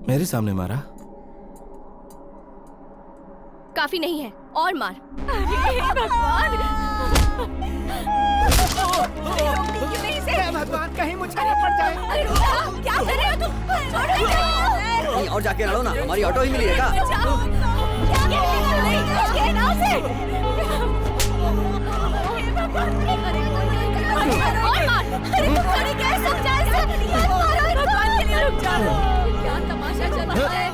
S2: मेरे सामने मारा?
S8: काफी नहीं है, और मार। अरे भगवान,
S13: भगवान कहीं मुझे न पड़ जाए।
S8: अरे क्या कर रहे हो तुम?
S6: कहीं और जाके लड़ो ना, हमारी ऑटो ही मिली है क्या?
S8: क्या तमाशा चल रहा है?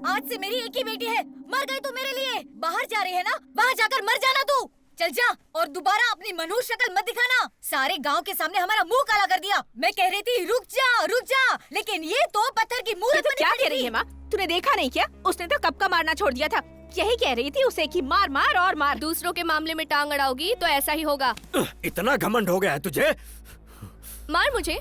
S8: आज से मेरी एक ही बेटी है, मर गई तू मेरे लिए। बाहर जा रही है ना, वहाँ जाकर मर जाना तू। चल जा, और दोबारा अपनी मनुष्य शक्ल मत दिखाना। सारे गांव के सामने हमारा मुंह काला कर दिया। मैं कह रही थी रुक जा, लेकिन ये तो पत्थर की मूरत
S14: तो क्या कह रही है माँ? तूने देखा नहीं क्या? उसने तो कब का मारना छोड़ दिया था। यही कह रही थी उसे कि मार मार और मार।
S8: दूसरों के मामले में टांग अड़ाओगी तो ऐसा ही होगा।
S7: इतना घमंड हो गया है तुझे?
S8: मार मुझे,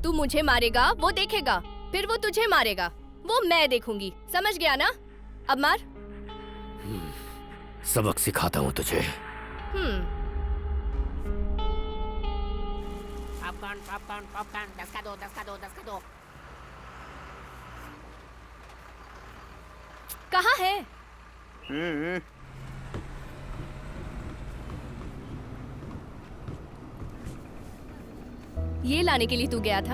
S8: तू मुझे मारेगा वो देखेगा, फिर वो तुझे मारेगा वो मैं देखूंगी। समझ गया ना? अब मार।
S7: सबक सिखाता हूँ तुझे।
S9: पॉपकॉर्न 10 का दो।
S8: कहाँ है? ये लाने के लिए तू गया था?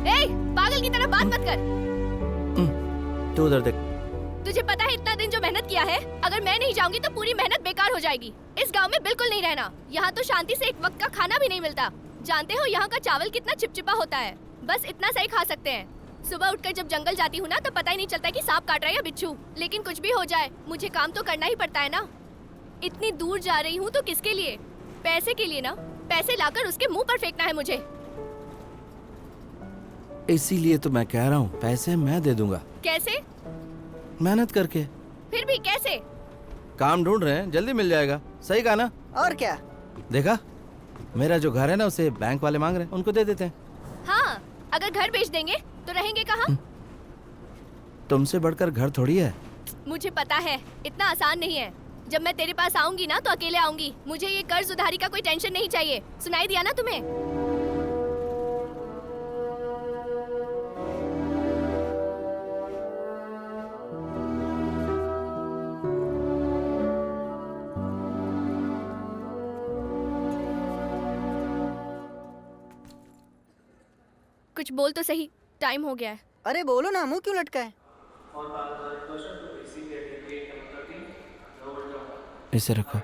S8: ए, पागल की तरह बात मत कर।
S2: तू उधर देख।
S8: तुझे पता है इतना दिन जो मेहनत किया है, अगर मैं नहीं जाऊंगी तो पूरी मेहनत बेकार हो जाएगी। इस गांव में बिल्कुल नहीं रहना। यहाँ तो शांति से एक वक्त का खाना भी नहीं मिलता। जानते हो यहाँ का चावल कितना चिपचिपा होता है? बस इतना सही खा सकते हैं। सुबह उठकर जब जंगल जाती हूँ ना, तो पता ही नहीं चलता कि सांप काट रहा है या बिच्छू। लेकिन कुछ भी हो जाए, मुझे काम तो करना ही पड़ता है ना। इतनी दूर जा रही हूँ तो किसके लिए? पैसे के लिए ना। पैसे लाकर उसके मुंह पर फेंकना है मुझे।
S2: इसीलिए तो मैं कह रहा हूँ, पैसे मैं दे दूंगा।
S8: कैसे?
S2: मेहनत करके।
S8: फिर भी कैसे?
S2: काम ढूंढ रहे हैं, जल्दी मिल जाएगा। सही कहा ना?
S16: और क्या?
S2: देखा, मेरा जो घर है ना, उसे बैंक वाले मांग रहे हैं, उनको दे देते हैं।
S8: हाँ, अगर घर बेच देंगे तो रहेंगे कहाँ?
S2: तुमसे बढ़कर घर थोड़ी है।
S8: मुझे पता है, इतना आसान नहीं है। जब मैं तेरे पास आऊंगी ना तो अकेले आऊंगी। मुझे ये कर्ज उधारी का कोई टेंशन नहीं चाहिए। सुनाई दिया ना तुम्हें? कुछ बोल तो सही, टाइम हो गया है।
S16: अरे बोलो ना, मुंह क्यों लटका है?
S2: इसे रखो।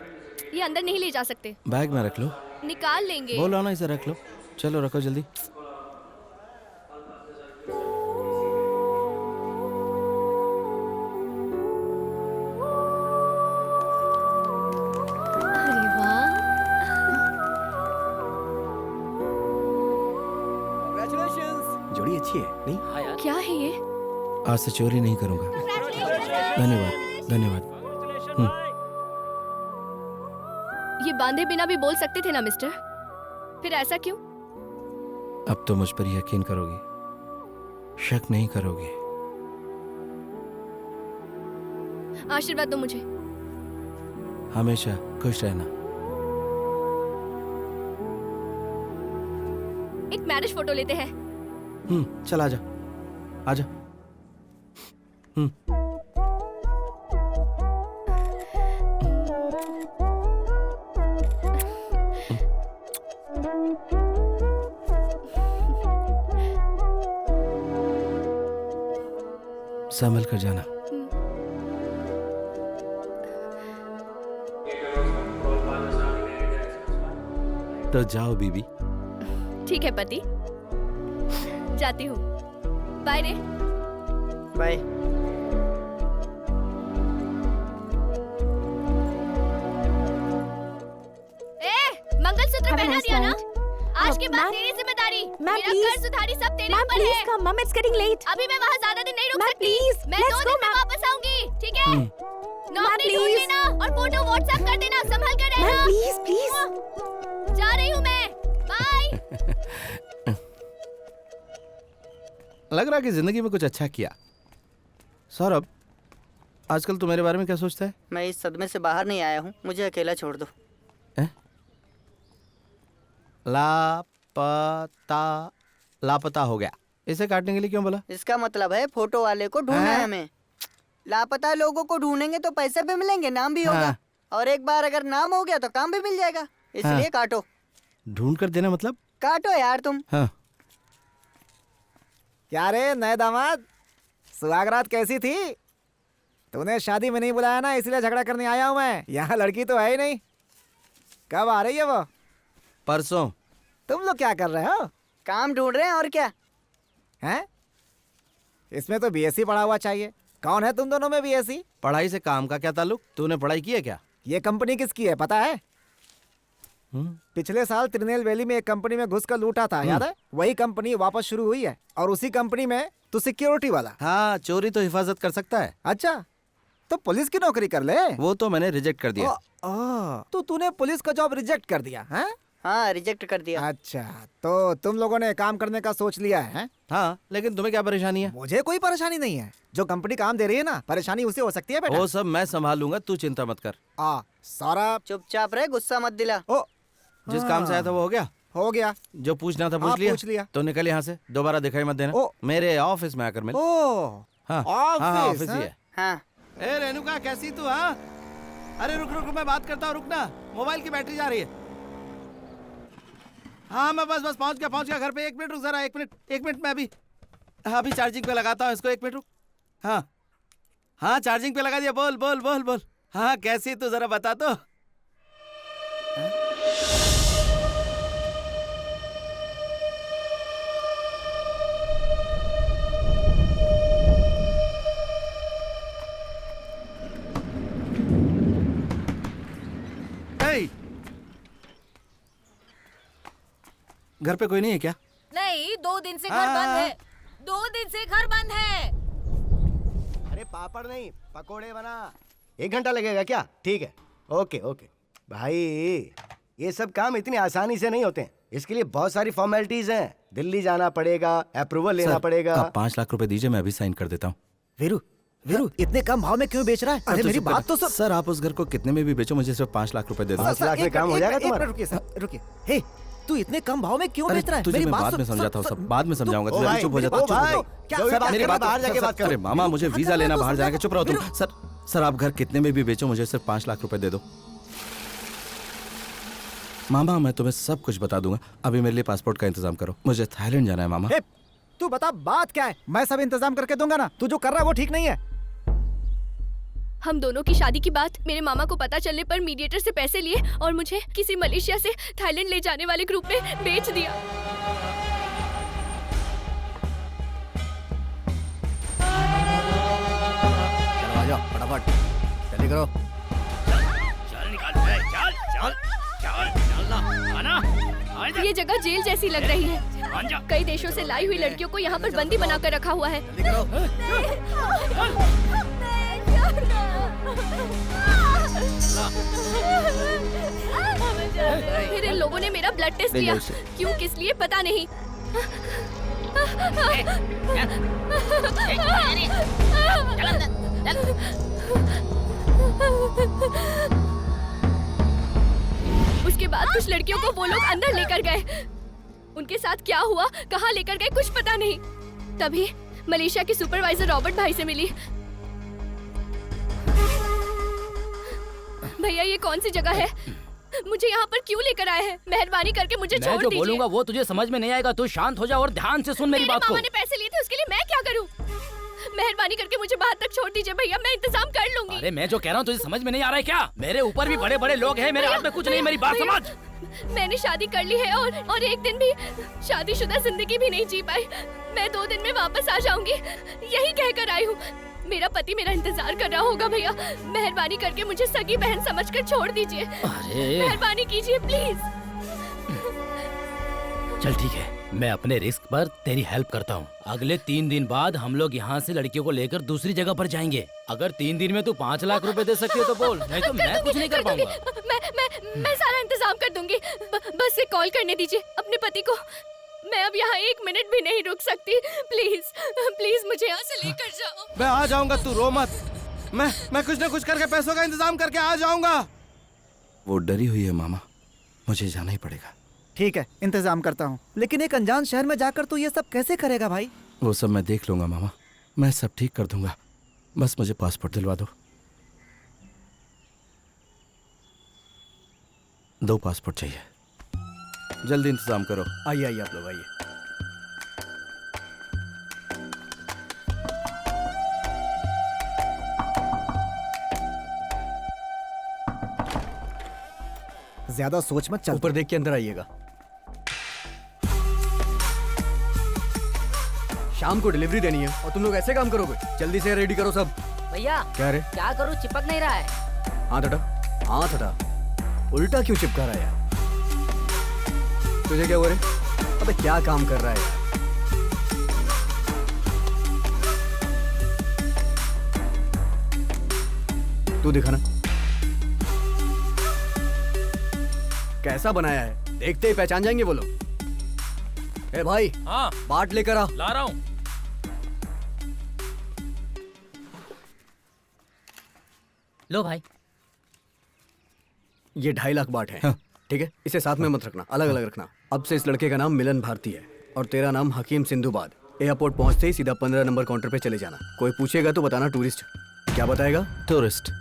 S8: ये अंदर नहीं ले जा सकते।
S2: बैग में रख लो।
S8: निकाल लेंगे।
S2: बोलो ना, इसे रख लो। चलो रखो जल्दी।
S8: अरे वाह,
S6: जोड़ी अच्छी है नहीं?
S8: क्या है ये?
S2: आज से चोरी नहीं करूंगा। धन्यवाद, धन्यवाद।
S8: ये बांधे बिना भी बोल सकते थे ना मिस्टर, फिर ऐसा क्यों?
S2: अब तो मुझ पर यकीन करोगी, शक नहीं करोगी।
S8: आशीर्वाद दो मुझे।
S2: हमेशा खुश रहना।
S8: मैरिज फोटो लेते हैं।
S2: चल आजा आजा। संभल कर जाना। तो जाओ बीबी।
S8: ठीक है पति, जाती हूँ। बाय रे।
S16: बाय।
S8: मंगलसूत्र पहना दिया ना? आज के बाद तेरी जिम्मेदारी। मेरा कर्ज उधारी सब तेरे ऊपर है।
S14: Come, Mom, it's getting late.
S8: अभी मैं वहाँ ज्यादा दिन नहीं रुक सकती। मैं 2 दिन में वापस आऊंगी, ठीक है? नौकरी ढूंढ लेना और फोटो व्हाट्सएप कर देना, संभल कर रहना।
S14: प्लीज।
S8: जा रही हूँ मैं। बाय।
S2: लग रहा है कि जिंदगी में कुछ अच्छा किया। सौरभ, आजकल तू मेरे बारे में क्या सोचता है?
S16: मैं इस सदमे से बाहर नहीं आया हूँ, मुझे अकेला छोड़ दो।
S2: लापता हो गया। इसे काटने के लिए क्यों बोला?
S16: इसका मतलब है फोटो वाले को ढूंढना है हमें। लापता लोगों को ढूंढेंगे तो पैसे भी मिलेंगे, नाम भी होगा। और एक बार अगर नाम हो गया तो काम भी मिल जाएगा, इसलिए काटो।
S2: ढूंढ कर देना मतलब?
S16: काटो यार तुम।
S13: क्या रे नए दामाद, सुहागरात कैसी थी? तूने शादी में नहीं बुलाया ना, इसलिए झगड़ा करने आया हूँ मैं। यहाँ लड़की तो है ही नहीं। कब आ रही है वो?
S2: परसों।
S13: तुम लोग क्या कर रहे हो?
S16: काम ढूंढ रहे हैं और क्या
S13: हैं? इसमें तो बीएससी पढ़ा हुआ चाहिए। कौन है तुम दोनों में बीएससी?
S2: पढ़ाई से काम का क्या ताल्लुक? तूने पढ़ाई की है क्या?
S13: ये कंपनी किसकी है पता है? पिछले साल त्रिनेल वैली में एक कंपनी में घुस कर लूटा था, याद है? वही कंपनी वापस शुरू हुई है और उसी कंपनी में तू सिक्योरिटी वाला।
S2: हाँ, चोरी तो हिफाजत कर सकता है।
S13: अच्छा, तो पुलिस की नौकरी कर ले।
S2: वो तो मैंने रिजेक्ट कर दिया।
S13: तो तूने पुलिस का जॉब रिजेक्ट कर दिया है?
S16: हाँ, रिजेक्ट कर दिया।
S13: अच्छा, तो तुम लोगों ने काम करने का सोच लिया है?
S2: हाँ, लेकिन तुम्हें क्या परेशानी है?
S13: मुझे कोई परेशानी नहीं है। जो कंपनी काम दे रही है ना, परेशानी उसे हो सकती है बेटा।
S2: वो सब मैं संभाल लूंगा, तू चिंता मत कर।
S13: सौरभ
S16: चुपचाप रहे, गुस्सा मत दिला।
S2: जिस काम से आया था वो हो गया?
S13: हो गया।
S2: जो पूछना था पूछ लिया। तो निकल यहाँ से, दोबारा दिखाई मत देना। मेरे ऑफिस में आकर मिल। ऑफिस ही है। ए रेणुका, कैसी तू? हाँ, अरे रुक रुक, मैं बात करता हूँ, रुकना। मोबाइल की बैटरी जा रही है। हाँ, मैं बस पहुंच गया घर पे। 1 मिनट रुक जरा, 1 मिनट मैं अभी चार्जिंग पे लगाता हूँ इसको। 1 मिनट रुक। हाँ, चार्जिंग पे लगा दिया। बोल। हाँ, कैसी तू, जरा बता तो। घर पे कोई नहीं है क्या?
S3: नहीं, 2 दिन से घर बंद है। 2 दिन से घर बंद है।
S15: अरे पापड़ नहीं, पकोड़े बना। 1 घंटा लगेगा क्या? ठीक है, ओके। भाई, ये सब काम इतनी आसानी से नहीं होते हैं। इसके लिए बहुत सारी फॉर्मेलिटीज हैं। दिल्ली जाना पड़ेगा, अप्रूवल लेना पड़ेगा।
S2: आप 5 लाख रुपए दीजिए, मैं अभी साइन कर देता हूँ।
S13: वीरू, इतने कम भाव में क्यों बेच रहा है? अरे मेरी बात तो
S2: सर, आप उस घर को कितने में भी बेचो, मुझे सिर्फ 5 लाख रुपए दे दो।
S15: 5 लाख में काम हो जाएगा तुम्हारा?
S13: रुकिए। तू इतने कम भाव में क्यों बेच रहा है?
S2: तुझे मैं बाद में समझाता हूँ, सब बाद में समझाऊंगा। तू अभी चुप हो जा। मेरी बात बाहर जाके बात कर। मामा, मुझे वीजा लेना, बाहर जाके। चुप रहो तुम। सर, आप घर कितने में भी बेचो, मुझे सिर्फ 5 लाख रुपए दे दो। मामा, मैं तुम्हें सब कुछ बता दूंगा। अभी मेरे लिए पासपोर्ट का इंतजाम करो, मुझे थाईलैंड जाना है। मामा,
S13: तू बता बात क्या है? मैं सब इंतजाम करके दूंगा ना। तू जो कर रहा है वो ठीक नहीं है।
S8: हम दोनों की शादी की बात मेरे मामा को पता चलने पर मीडिएटर से पैसे लिए और मुझे किसी मलेशिया से थाईलैंड ले जाने वाले ग्रुप में बेच दिया।
S6: चलो आ जाओ, फटाफट जल्दी करो।
S1: चल निकाल, चल ना।
S8: ये जगह जेल जैसी लग रही है। कई देशों से लाई हुई लड़कियों को यहाँ पर बंदी बनाकर रखा हुआ है। फिर इन लोगों ने मेरा ब्लड टेस्ट लिया। क्यों, किस लिए, पता नहीं। उसके बाद कुछ लड़कियों को वो लोग अंदर लेकर गए। उनके साथ क्या हुआ, कहाँ लेकर गए, कुछ पता नहीं। तभी मलेशिया के सुपरवाइजर रॉबर्ट भाई से मिली। भैया ये कौन सी जगह है, मुझे यहाँ पर क्यों लेकर आए हैं? मेहरबानी करके मुझे छोड़ दीजिए।
S17: मैं जो बोलूंगा वो तुझे समझ में नहीं आएगा, तू शांत हो जा और ध्यान से सुन मेरी बात को।
S8: मामा ने पैसे लिए थे, उसके लिए मैं क्या करूँ? मेहरबानी करके मुझे बाहर तक छोड़ दीजिए भैया, मैं इंतजाम कर लूंगी।
S17: अरे मैं जो कह रहा हूँ तुझे समझ में नहीं आ रहा है क्या? मेरे ऊपर भी बड़े बड़े लोग हैं, मेरे हाथ में कुछ नहीं, मेरी बात समझ।
S8: मैंने शादी कर ली है और एक दिन भी शादीशुदा जिंदगी भी नहीं जी पाई। मैं 2 दिन में वापस आ जाऊंगी, यही कहकर आई हूँ। मेरा पति मेरा इंतजार कर रहा होगा भैया, मेहरबानी करके मुझे सगी बहन समझकर छोड़ दीजिए। मेहरबानी कीजिए प्लीज।
S17: चल ठीक है, मैं अपने रिस्क पर तेरी हेल्प करता हूँ। अगले 3 दिन बाद हम लोग यहाँ से लड़कियों को लेकर दूसरी जगह पर जाएंगे। अगर 3 दिन में तू 5 लाख रुपए दे सकती है तो बोल, नहीं तो मैं कुछ नहीं कर पाऊंगा।
S8: मैं सारा इंतजाम कर दूंगी, बस एक कॉल करने दीजिए अपने पति को। मैं अब यहाँ 1 मिनट भी नहीं रुक सकती, प्लीज प्लीज मुझे यहाँ से लेकर जाओ।
S2: मैं आ जाऊंगा, तू रो मत। मैं कुछ न कुछ करके पैसों का इंतजाम करके आ जाऊंगा। वो डरी हुई है मामा, मुझे जाना ही पड़ेगा।
S13: ठीक है, इंतजाम करता हूँ, लेकिन एक अनजान शहर में जाकर तू ये सब कैसे करेगा भाई?
S2: वो सब मैं देख लूंगा मामा, मैं सब ठीक कर दूंगा। बस मुझे पासपोर्ट दिलवा दो। 2 पासपोर्ट चाहिए, जल्दी इंतजाम करो।
S6: आइए आइए आप लोग आइए।
S13: ज्यादा सोच मत, चल।
S6: ऊपर देख के अंदर आइएगा। शाम को डिलीवरी देनी है और तुम लोग ऐसे काम करोगे? जल्दी से रेडी करो सब।
S9: भैया
S6: क्या रे?
S9: क्या करूँ, चिपक नहीं रहा है।
S6: हाथ हटा, हाथ हटा। उल्टा क्यों चिपका रहा है यार? तुझे क्या हुआ रे? अबे क्या काम कर रहा है यार? तू दिखाना कैसा बनाया है, देखते ही पहचान जाएंगे वो लोग। ए भाई,
S10: हाँ
S6: बाट लेकर आ।
S10: ला रहा हूँ।
S17: लो भाई,
S6: ये 2.5 लाख बाट है। ठीक है, इसे साथ में मत रखना, अलग अलग रखना। अब से इस लड़के का नाम मिलन भारती है और तेरा नाम हकीम सिंधुबाद। एयरपोर्ट पहुंचते ही सीधा 15 नंबर काउंटर पे चले जाना। कोई पूछेगा तो बताना टूरिस्ट। क्या बताएगा?
S2: टूरिस्ट।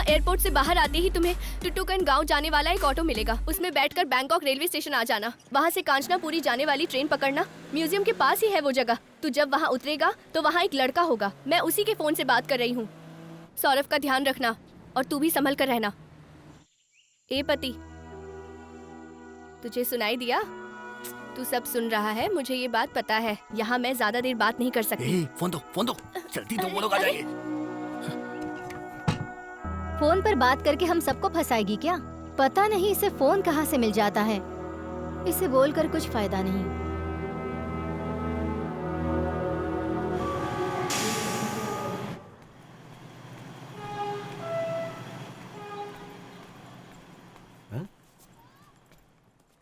S8: एयरपोर्ट से बाहर आते ही तुम्हें टुटुकन गांव जाने वाला एक ऑटो मिलेगा। उसमें बैठकर बैंकॉक रेलवे स्टेशन आ जाना। वहां से कांचनापुरी जाने वाली ट्रेन पकड़ना। म्यूजियम के पास ही है वो जगह। तू जब वहां उतरेगा तो वहां एक लड़का होगा, मैं उसी के फोन से बात कर रही हूँ। सौरभ का ध्यान रखना और तू भी संभल कर रहना। ए पति, तुझे सुनाई दिया? तू सब सुन रहा है, मुझे ये बात पता है। यहाँ मैं ज्यादा देर बात नहीं कर सकती।
S6: फोन दो जल्दी दो, वो लोग आ जाएंगे।
S3: फोन पर बात करके हम सबको फंसाएगी क्या? पता नहीं इसे फोन कहाँ से मिल जाता है। इसे बोलकर कुछ फायदा नहीं।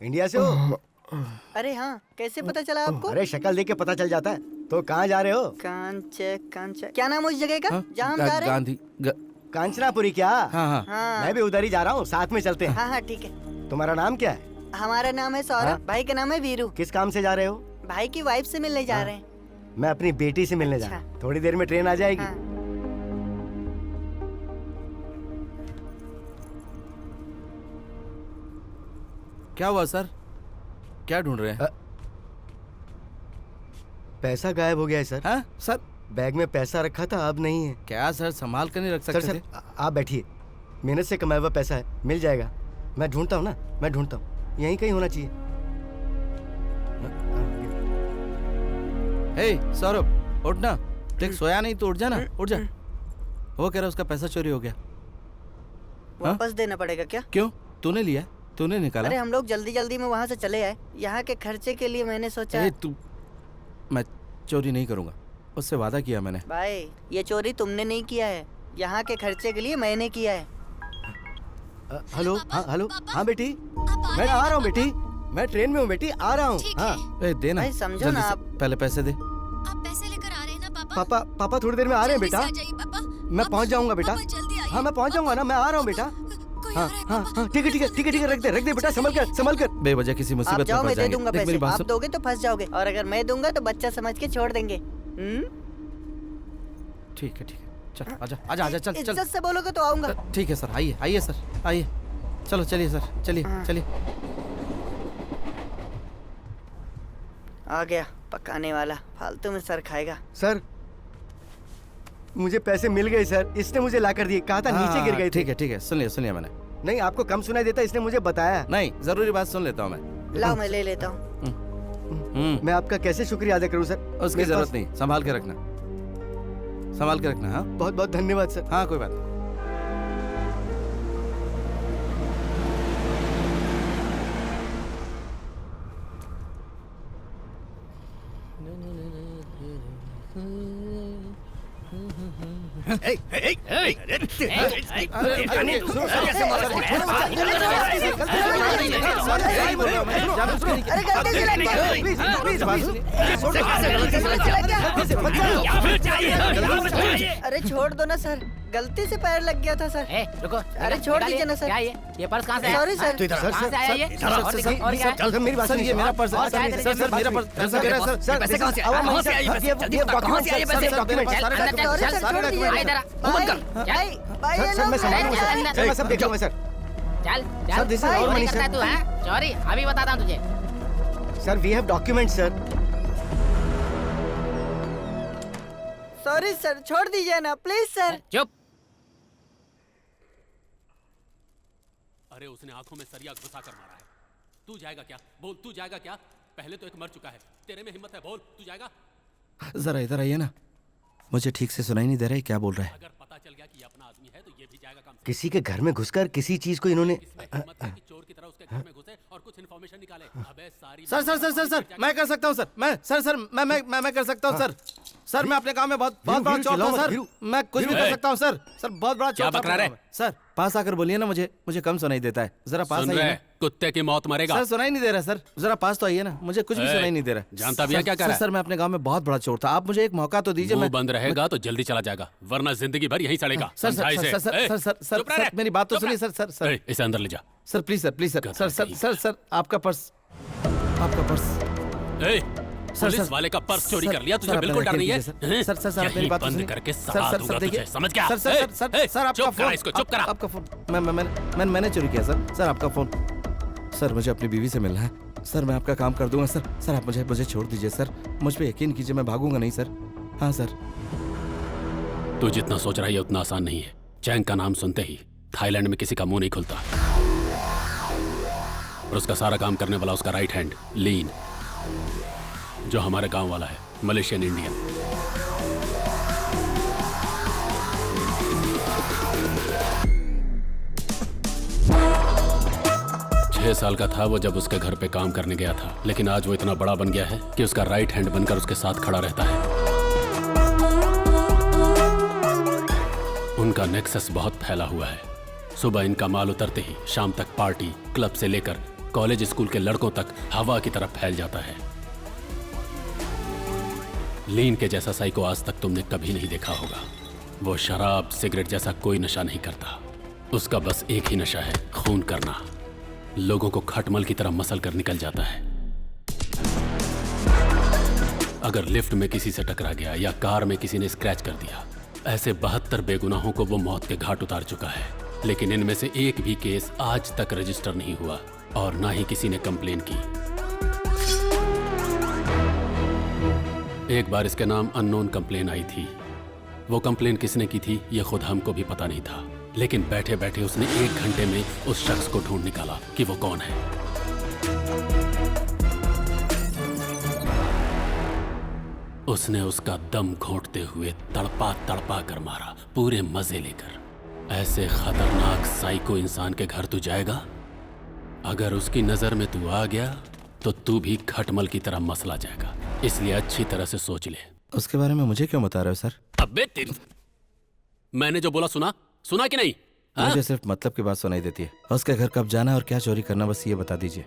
S15: इंडिया से हो?
S16: अरे हाँ, कैसे पता चला आपको?
S15: अरे शक्ल देख के पता चल जाता है। तो कहाँ जा रहे हो?
S16: कांच क्या नाम है उस जगह का जहाँ हम जा रहे हैं?
S2: गांधी
S15: कांचनापुरी। क्या?
S2: हाँ।
S15: मैं भी उधर ही जा रहा हूँ, साथ में चलते हैं।
S16: हाँ ठीक है।
S15: तुम्हारा नाम क्या है?
S16: हमारा नाम है सौरभ। भाई का नाम है वीरू।
S15: किस काम से जा रहे हो?
S16: भाई की वाइफ से मिलने जा रहे हैं।
S15: मैं अपनी बेटी से मिलने जा रहा हूँ। थोड़ी देर में ट्रेन आ जाएगी।
S2: क्या हुआ सर? क्या ढूंढ रहे हैं?
S15: पैसा गायब हो गया है सर।
S2: हाँ सर,
S15: बैग में पैसा रखा था, अब नहीं है।
S2: क्या सर, संभाल कर नहीं रख सकते?
S15: सर आप बैठिए, मेहनत से कमाया हुआ पैसा है, मिल जाएगा। मैं ढूंढता हूँ ना, मैं ढूंढता हूँ, यहीं कहीं होना चाहिए।
S2: हे सौरभ, उठ ना। देख सोया नहीं तो उठ जा ना, उठ जा। वो कह रहा उसका पैसा चोरी हो गया।
S16: वापस देना पड़ेगा क्या?
S2: क्यों? तूने लिया, तूने निकाला?
S16: अरे हम लोग जल्दी जल्दी में वहाँ से चले आए। यहाँ के खर्चे के लिए मैंने सोचा।
S2: मैं चोरी नहीं करूँगा, उससे वादा किया मैंने।
S16: भाई ये चोरी तुमने नहीं किया है, यहाँ के खर्चे के लिए मैंने किया है।
S15: हेलो, हाँ हेलो, हाँ बेटी, मैं आ रहा हूँ बेटी, मैं ट्रेन में हूँ बेटी, आ रहा हूँ। हाँ
S2: दे ना,
S16: भाई समझो ना आप।
S2: पहले पैसे दे।
S8: आप पैसे लेकर आ रहे हैं ना पापा?
S15: पापा थोड़ी देर में आ रहे हैं बेटा। मैं पहुँच जाऊँगा बेटा। हाँ मैं पहुँच जाऊँगा ना, मैं आ रहा हूँ बेटा। हाँ हाँ हाँ ठीक है ठीक है ठीक है ठीक है, रख दे बेटा, संभल कर। बेवजह किसी मुसीबत में
S16: जाओ,
S2: फंस
S16: मैं दे
S2: जाएंगे।
S16: दूंगा
S2: देख मेरी
S16: पैसे,
S2: बात
S16: आप
S2: सुन।
S16: दोगे तो फंस जाओगे, और अगर मैं दूंगा तो बच्चा समझ के छोड़ देंगे।
S2: ठीक है चल, आजा चल।
S16: इज्जत से बोलोगे तो आऊंगा।
S2: ठीक है सर, आइए सर, आइए। चलो चलिए सर, चलिए।
S16: आ गया पकाने वाला, फालतू में सर खाएगा।
S15: सर मुझे पैसे मिल गए सर, इसने मुझे ला कर दिए, कहा था नीचे गिर गए थे।
S2: ठीक है सुन लिया मैंने।
S15: नहीं आपको कम सुनाई देता, इसने मुझे बताया।
S2: नहीं, जरूरी बात सुन लेता हूँ मैं।
S16: लाओ मैं ले लेता हूँ।
S15: मैं आपका कैसे शुक्रिया अदा करूँ सर?
S2: उसकी जरूरत नहीं, संभाल के रखना। हाँ
S15: बहुत बहुत धन्यवाद सर।
S2: हाँ कोई बात नहीं।
S16: अरे छोड़ दो ना सर, गलती से पैर लग गया था सर।
S9: रुको,
S16: अरे छोड़ दीजिए ना सर।
S9: क्या ये पर्स कहाँ से आया?
S16: Sorry sir.
S9: कहाँ से आया ये?
S15: सर मेरी बात सुनिए, मेरा पर्स सर मेरा पर्स सर
S1: पैसे कहाँ से आए? कहाँ से आए ये पैसे? जल्दी बता, कहाँ से आए ये पैसे?
S15: सर मैं संभालूंगा सर, मैं सब देखूंगा सर।
S9: चल
S15: sir this is our money
S9: करता है तू, हैं? चोरी अभी बताता हूँ तुझे।
S15: Sir we have documents sir.
S16: Sorry sir, छोड़ दीजिए ना प्लीज सर।
S9: चुप।
S18: अरे उसने आंखों में सरिया घुसा कर मारा है। तू जाएगा क्या? बोल, तू जाएगा क्या? पहले तो एक मर चुका है, तेरे में हिम्मत है, बोल तू जाएगा?
S2: जरा इधर आइए ना, मुझे ठीक से सुनाई नहीं दे रहा है क्या बोल रहा है।
S18: अगर पता चल गया कि ये अपना आदमी है तो ये भी जाएगा काम से।
S15: किसी के घर में घुसकर किसी चीज को इन्होंने
S18: चोर की तरह उसके घर में घुसे और कुछ इन्फॉर्मेशन निकाले। अबे सारी
S2: सर मैं कर सकता हूँ सर, मैं कर सकता हूँ सर मैं अपने काम में बहुत बड़ा चौक हूँ सर, मैं कुछ भी कर सकता हूँ सर बहुत बड़ा चौक। सर पास आकर बोलिए ना, मुझे कम सुनाई देता है, जरा पास आइए।
S18: कुत्ते की मौत मरेगा।
S2: सर सुनाई नहीं दे रहा सर, जरा पास तो आइए ना, मुझे कुछ भी सुनाई नहीं दे रहा।
S18: जानता भी है क्या कर रहा है?
S2: सर मैं अपने गांव में बहुत बड़ा चोर था, आप मुझे एक मौका तो दीजिए।
S18: मुंह बंद रहेगा तो जल्दी चला जाएगा, वरना जिंदगी भर यहीं सड़ेगा।
S2: सर मेरी बात तो सुनिए सर।
S18: इसे अंदर ले जा
S2: सर, प्लीज सर आपका पर्स
S18: पुलिस वाले का पर्स चोरी कर लिया, तुझे बिल्कुल डर नहीं है?
S2: सर मेरी बात
S18: बंद करके सलाह दूंगा तुझे, समझ गया?
S2: सर आपका फोन,
S18: इसको चुप करा।
S2: आपका फोन मैंने चोरी किया सर आपका फोन। सर मुझे अपनी बीवी से मिलना है सर, मैं आपका काम कर दूंगा सर आप मुझे छोड़ दीजिए सर, मुझ पे यकीन कीजिए, मैं भागूंगा नहीं सर। हाँ सर।
S18: तू जितना सोच रहा है उतना आसान नहीं है। चैंग का नाम सुनते ही थाईलैंड में किसी का मुंह नहीं खुलता, और उसका सारा काम करने वाला उसका राइट हैंड लीन, जो हमारे गांव वाला है, मलेशियन इंडियन। छह साल का था वो जब उसके घर पे काम करने गया था, लेकिन आज वो इतना बड़ा बन गया है कि उसका राइट हैंड बनकर उसके साथ खड़ा रहता है। उनका नेक्सस बहुत फैला हुआ है। सुबह इनका माल उतरते ही शाम तक पार्टी, क्लब से लेकर कॉलेज स्कूल के लड़कों तक हवा की तरफ फैल जाता है। लीन के जैसा साइको आज तक तुमने कभी नहीं देखा होगा। वो शराब सिगरेट जैसा कोई नशा नहीं करता, उसका बस एक ही नशा है, खून करना। लोगों को खटमल की तरह मसल कर निकल जाता है। अगर लिफ्ट में किसी से टकरा गया या कार में किसी ने स्क्रैच कर दिया, ऐसे 72 बेगुनाहों को वो मौत के घाट उतार चुका है, लेकिन इनमें से एक भी केस आज तक रजिस्टर नहीं हुआ और ना ही किसी ने कंप्लेन की। एक बार इसके नाम अननोन कंप्लेन आई थी। वो कंप्लेन किसने की थी ये खुद हमको भी पता नहीं था, लेकिन बैठे बैठे उसने 1 घंटे में उस शख्स को ढूंढ निकाला कि वो कौन है। उसने उसका दम घोंटते हुए तड़पा तड़पा कर मारा, पूरे मजे लेकर। ऐसे खतरनाक साइको इंसान के घर तू जाएगा? अगर उसकी नजर में तू आ गया तो तू भी खटमल की तरह मसला जाएगा, इसलिए अच्छी तरह से सोच ले।
S2: उसके बारे में मुझे क्यों बता रहे हो सर?
S18: अबे तेरी, मैंने जो बोला सुना कि नहीं?
S2: मुझे सिर्फ मतलब की बात सुनाई देती है। उसके घर कब जाना और क्या चोरी करना, बस ये बता दीजिए।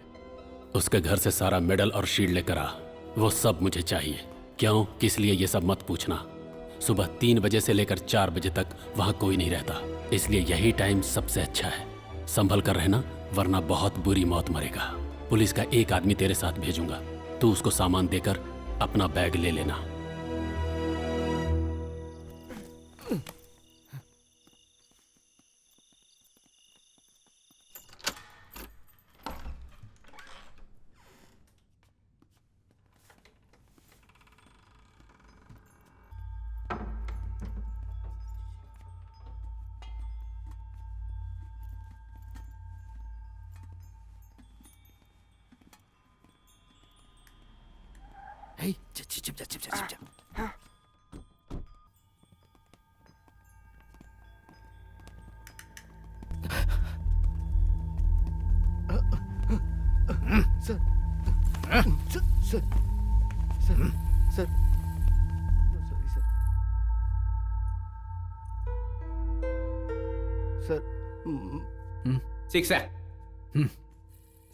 S18: उसके घर से सारा मेडल और शील्ड लेकर आ, वो सब मुझे चाहिए। क्यों, किस लिए, ये सब मत पूछना। सुबह 3 बजे से लेकर 4 बजे तक वहाँ कोई नहीं रहता, इसलिए यही टाइम सबसे अच्छा है। संभल कर रहना, वरना बहुत बुरी मौत मरेगा। पुलिस का एक आदमी तेरे साथ भेजूंगा, तू उसको सामान देकर अपना बैग ले लेना।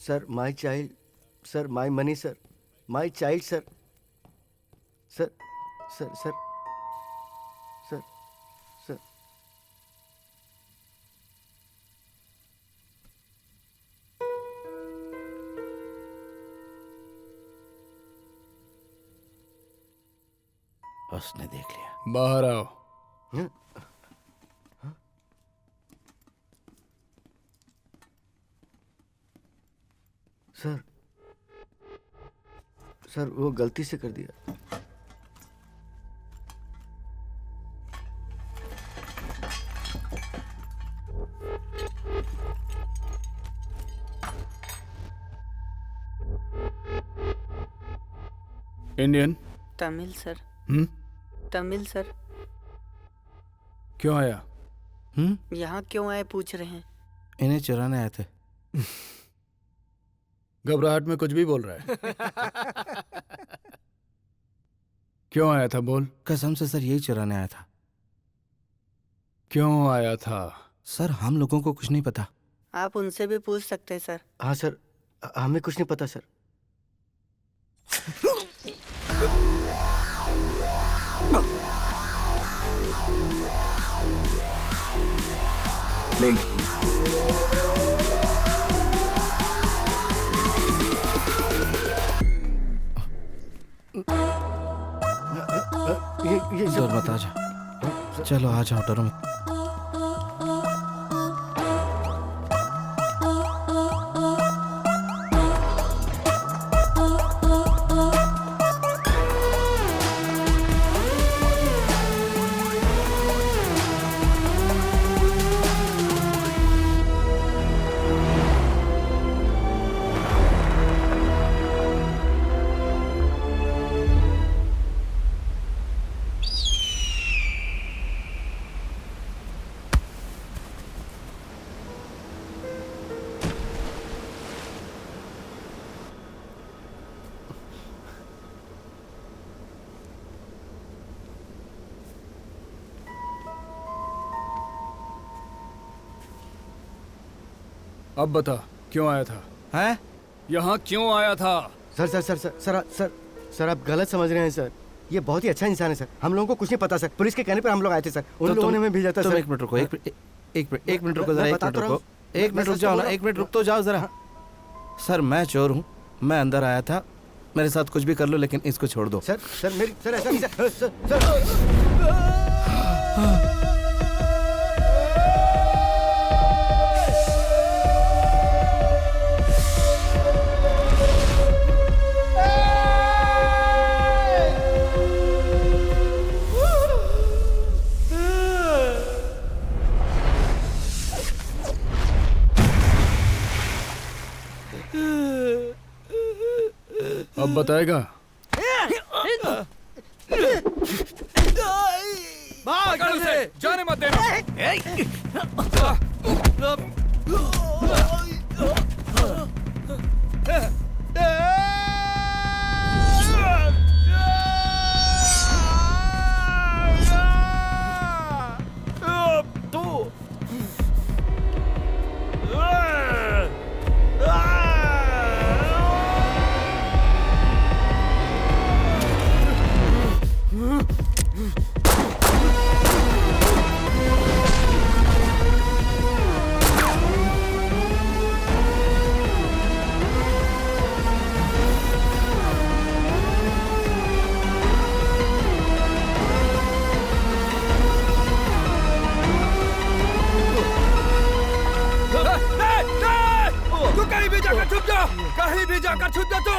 S15: Sir my child, sir my money, sir my child, sir sir sir sir sir sir
S2: उसने देख लिया।
S6: बाहर आओ।
S15: सर सर वो गलती से कर दिया।
S6: Indian?
S16: Tamil sir. Tamil sir.
S6: क्यों आया?
S16: यहाँ क्यों आए पूछ रहे हैं?
S2: इन्हें चुराने आए थे।
S6: घबराहट में कुछ भी बोल रहा है। क्यों आया था बोल?
S2: कसम से सर यही चुराने आया था।
S6: क्यों आया था?
S2: सर हम लोगों को कुछ नहीं पता।
S16: आप उनसे भी पूछ सकते हैं सर।
S15: हाँ सर, हमें कुछ नहीं पता सर।
S2: ये डर मत, आ जाओ। चलो आ जाओ, डरो मत।
S6: अब बता क्यों आया था?
S2: हैं?
S6: यहाँ क्यों आया था?
S15: Sir sir sir sir sir sir sir आप गलत समझ रहे हैं सर। ये बहुत ही अच्छा इंसान है सर। हम लोगों को कुछ नहीं पता सर। पुलिस के कहने पर हम लोग आए थे सर। उन लोगों ने हमें भेजा था सर।
S2: एक मिनट रुको, एक मिनट रुको जरा, एक मिनट रुको। एक मिनट रुक जाओ ना, एक मिनट रुक तो जाओ जरा। सर मैं चोर हूँ, मैं अंदर आया था। मेरे साथ कुछ भी कर लो लेकिन इसको छोड़ दो।
S15: सर सर मेरी सर ऐसा नहीं सर।
S6: अब बताएगा?
S10: भाग इधर से, जाने मत देना।
S2: छूट तू,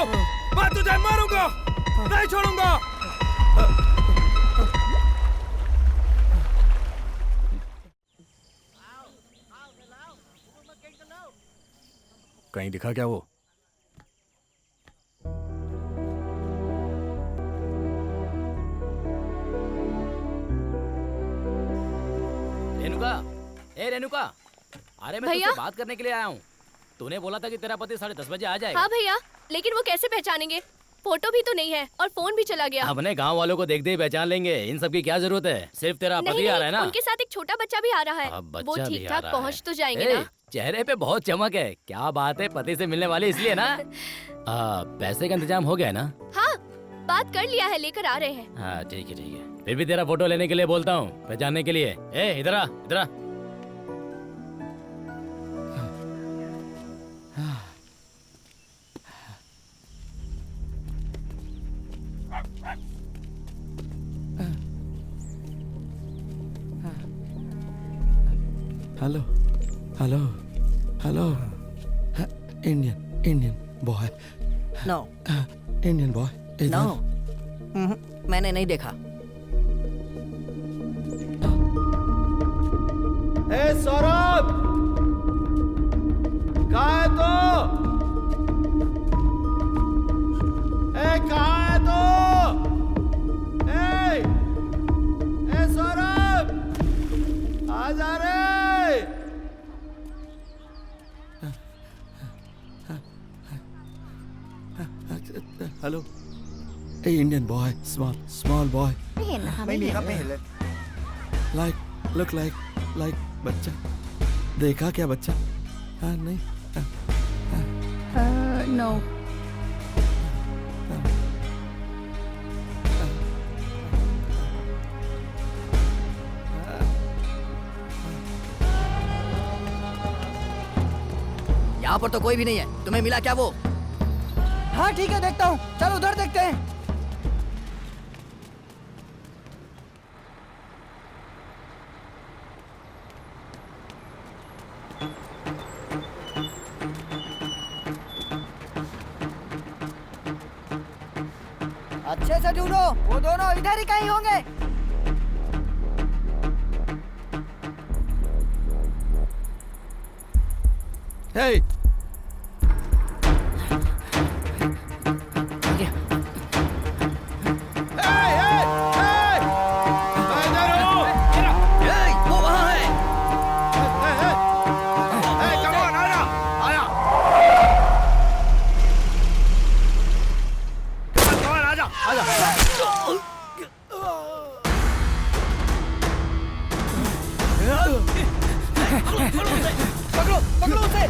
S2: मैं तुझे मारूंगा, नहीं छोड़ूंगा।
S6: कहीं दिखा क्या वो?
S17: रेनुका, ए रेनुका, अरे मैं
S8: भैया?
S17: तुझसे बात करने के लिए आया हूँ। तूने बोला था कि तेरा पति 10:30 बजे आ जाएगा।
S8: हाँ भैया, लेकिन वो कैसे पहचानेंगे? फोटो भी तो नहीं है और फोन भी चला गया।
S17: अपने गांव वालों को देखते ही पहचान लेंगे, इन सब की क्या जरूरत है? सिर्फ तेरा पति आ रहा है ना?
S8: उनके साथ एक छोटा बच्चा भी आ रहा है।
S17: अब
S8: वो
S17: बच्चा भी
S8: ठीक
S17: आ
S8: ठाक
S17: रहा
S8: पहुँच
S17: है।
S8: तो जाएंगे
S17: ए,
S8: ना?
S17: चेहरे पे बहुत चमक है। क्या बात है, पति से मिलने वाले इसलिए ना? पैसे का इंतजाम हो गया है ना?
S8: हाँ, बात कर लिया है, लेकर आ रहे हैं।
S17: हाँ ठीक है ठीक है। फिर भी तेरा फोटो लेने के लिए बोलता हूँ, पहचानने के लिए। ए इधर आ, इधर आ।
S2: Hello hello hello, Indian boy.
S9: No
S2: Indian boy.
S9: No, मैंने नहीं देखा।
S2: ए सौरभ, कहाँ है तू? ए कहाँ है तू? ए सौरभ, आ जा रे। हेलो, ए Indian boy, small boy, look like बच्चा। देखा क्या बच्चा? हाँ नहीं,
S8: नो।
S9: यहाँ पर तो कोई भी नहीं है। तुम्हें मिला क्या वो?
S16: हाँ ठीक है, देखता हूँ। चल उधर देखते हैं। अच्छे से ढूंढो, वो दोनों इधर ही कहीं होंगे।
S2: Hey!
S16: पकड़ो पकड़ो उसे।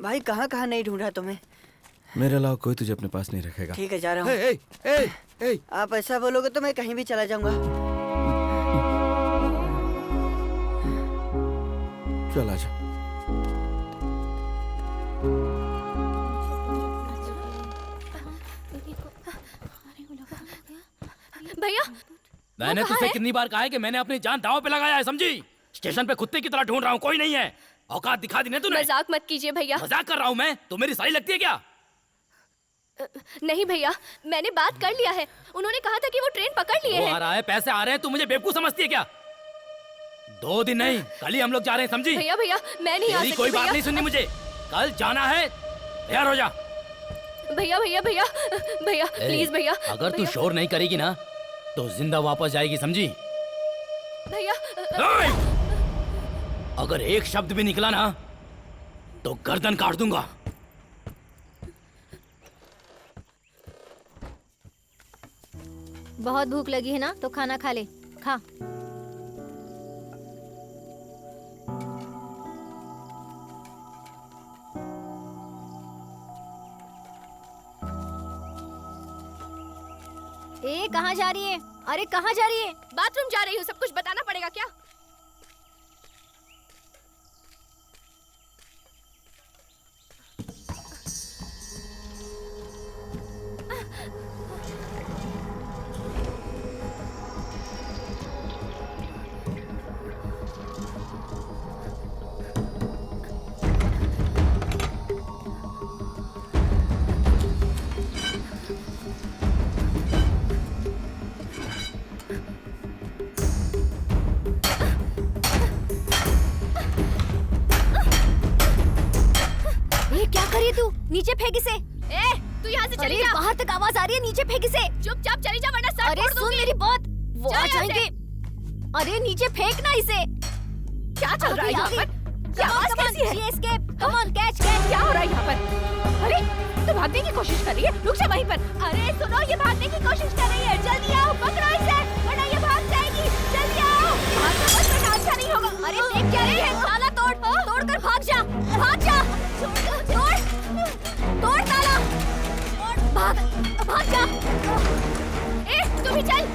S16: भाई कहाँ कहाँ नहीं ढूंढा तुम्हें?
S2: मेरे अलावा कोई तुझे अपने पास नहीं रखेगा।
S16: ठीक है, जा रहा हूँ।
S2: ए, ए, ए,
S16: आप ऐसा बोलोगे तो मैं कहीं भी चला जाऊंगा।
S2: चल आजा।
S8: भैया,
S17: मैंने तुझसे कितनी बार कहा है कि मैंने अपनी जान दांव पे लगाया है, समझी? स्टेशन पे कुत्ते की तरह ढूंढ रहा हूँ, कोई नहीं है। औकात दिखा दी ना तूने।
S8: मजाक मत कीजिए भैया।
S17: मजाक कर रहा हूँ मैं? तू मेरी साली लगती है क्या?
S8: नहीं भैया, मैंने बात कर लिया है। उन्होंने कहा था कि वो ट्रेन पकड़ लिए
S17: वो
S8: हैं।
S17: आ रहा है, पैसे आ रहे हैं, तू मुझे बेवकूफ समझती है क्या? 2 दिन नहीं, कल ही हम लोग जा रहे हैं, समझी?
S8: भैया भैया, मैं नहीं आ
S17: तेरी
S8: सकती
S17: कोई बात
S8: भैया।
S17: नहीं सुननी मुझे। कल जाना है तैयार हो जा।
S8: भैया भैया भैया भैया
S17: ए,
S8: प्लीज भैया।
S17: अगर तू
S8: भैया,
S17: शोर नहीं करेगी ना तो जिंदा वापस जाएगी, समझी?
S8: भैया
S17: अगर एक शब्द भी निकला ना तो गर्दन काट दूंगा।
S3: बहुत भूख लगी है ना तो खाना खा ले, खा। ए कहाँ जा रही है? अरे कहाँ जा रही है?
S8: बाथरूम जा रही हूँ, सब कुछ बताना पड़ेगा क्या?
S3: नीचे फेंक इसे।
S8: तू यहाँ से चली जा।
S3: बाहर तक आवाज आ रही है, नीचे फेंक इसे।
S8: चुपचाप चली जा वरना सर
S3: अरे सुन मेरी बात, वो आ जाएंगे। अरे नीचे फेंकना इसे।
S8: क्या चल रहा है यहाँ पर? क्या आवाज कैसी है?
S3: Escape, come on catch catch.
S8: क्या हो रहा है यहाँ पर? अरे तू भागने की कोशिश कर रही है, रुक जा वहीं पर। अरे सुनो, ये भागने की कोशिश कर रही है, जल्दी आओ, पकड़ो इसे वरना ये भाग जाएगी। जल्दी आओ, भागना मत वरना अच्छा नहीं होगा।
S3: अरे देख क्या रही है? ताला तोड़, तोड़ कर भाग जा, भाग जा। तोड़, तोड़ ताला, भाग, भाग जा।
S8: तू भी चल।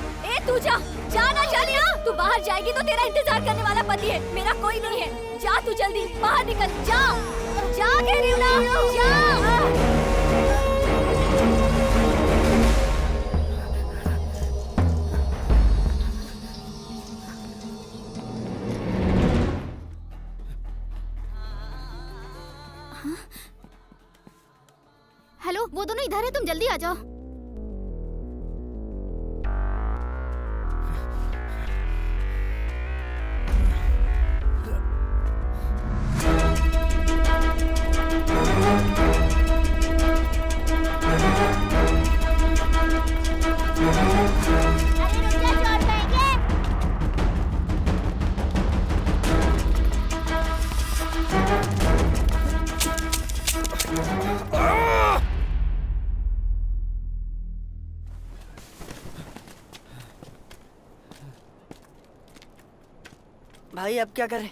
S3: तू जा, जाना जानिया। तू बाहर जाएगी तो तेरा इंतजार करने वाला पति है, मेरा कोई नहीं है। जा तू जल्दी बाहर निकल, जा, जा कह रही हूँ ना, जा।
S8: हेलो, वो दोनों इधर है, तुम जल्दी आ जाओ।
S16: भाई अब क्या करें?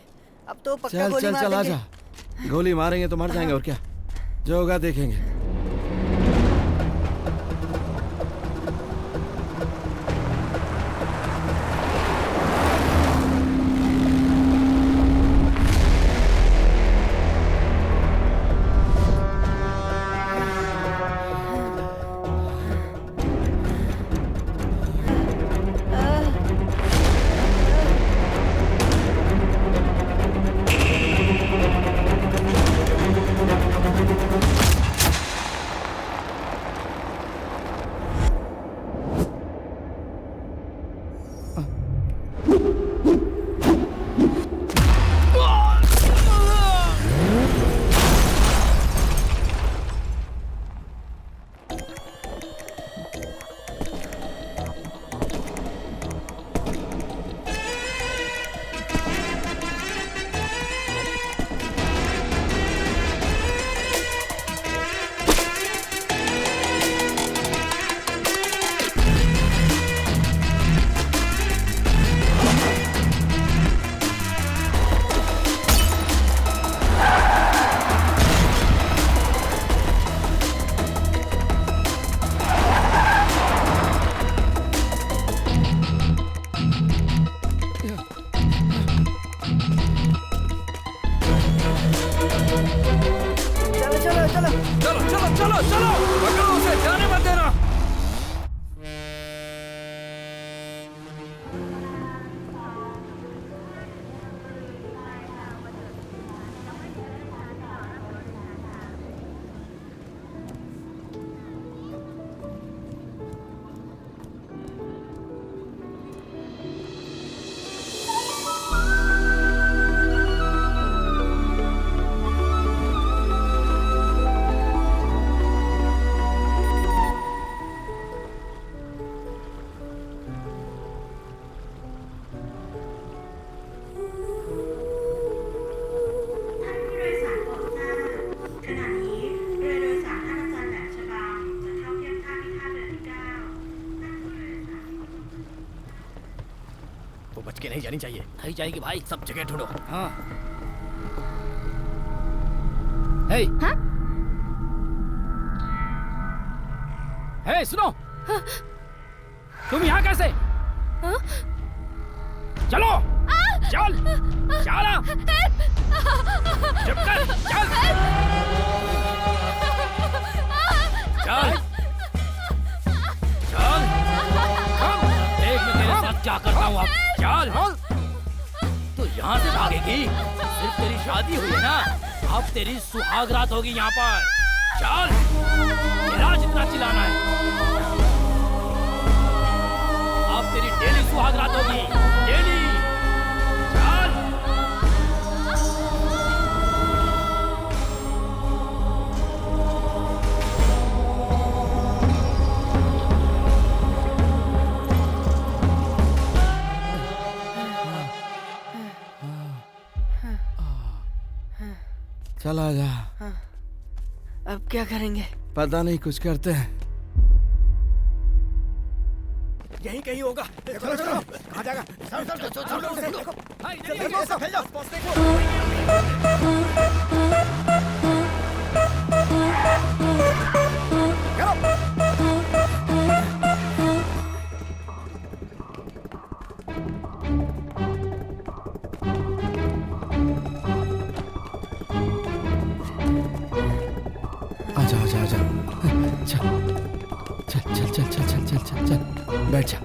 S16: अब तो पक्का
S2: चल
S16: गोली
S2: चल
S16: मार
S2: चल
S16: देंगे।
S2: आजा, गोली मारेंगे तो मर जाएंगे और क्या, जो होगा देखेंगे।
S7: बच के नहीं जानी चाहिए।
S17: नहीं जाएगी भाई,
S7: सब जगह ढूंढो।
S17: हाँ। हे, हे सुनो, तुम यहाँ कैसे? चलो, चल, चल, चुप कर, चल, चल, चल, देख मैं तेरे साथ क्या करता हूँ अब, चल, तो यहाँ से भागेगी? सिर्फ तेरी शादी हुई है ना, अब तेरी सुहाग रात होगी यहाँ पर, चल, तेरा जितना चिल्लाना है, अब तेरी डेली सुहाग रात होगी, डेली, चल।
S2: चला जा।
S16: अब क्या करेंगे?
S2: पता नहीं, कुछ करते हैं।
S7: यहीं कहीं होगा।
S15: चलो चलो, कहाँ जाएगा?
S2: आजा आजा आजा, चल चल चल चल चल चल चल चल, बैठ जा।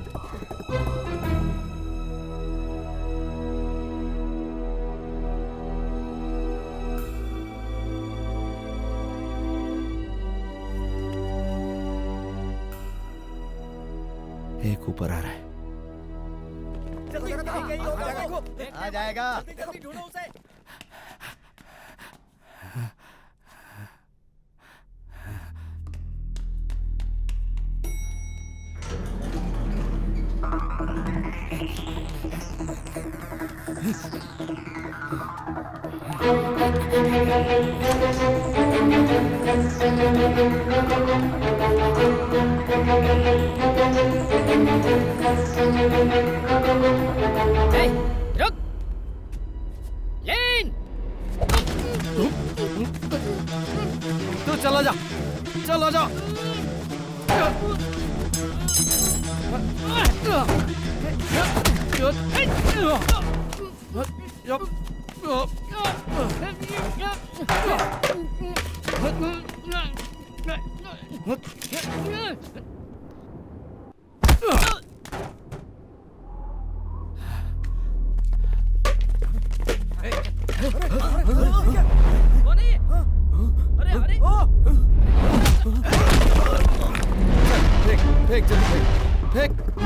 S2: एक ऊपर आ रहा है।
S15: आ जाएगा।
S7: ढूंढो उसे।
S17: रुक! लेन!
S2: तू चला जा, चला जा। फेंक जल्दी, फेंक,
S15: जल्दी।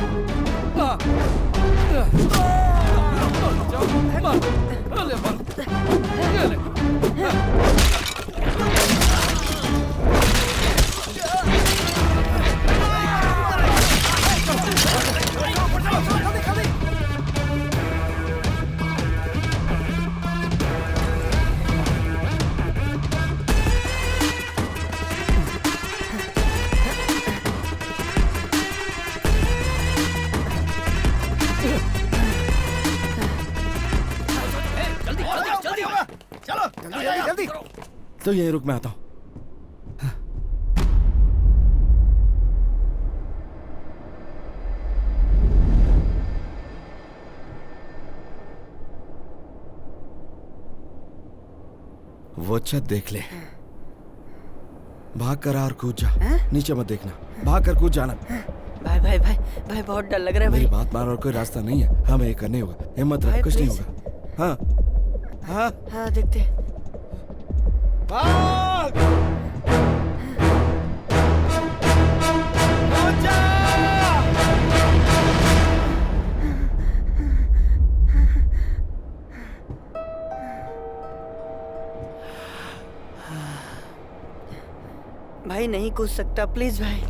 S2: तो यही रुक, मैं आता हूँ। वो छत देख ले, भाग कर और कूद जा। नीचे मत देखना, भाग कर कूद जाना।
S16: भाई भाई भाई भाई बहुत डर लग रहा है भाई।
S2: मेरी बात मान, और कोई रास्ता नहीं है, हमें ये करने होगा। हिम्मत रख, कुछ नहीं होगा। हाँ हाँ
S16: हाँ, देखते हैं।
S2: भाग!
S16: भाई नहीं कूद सकता, प्लीज भाई।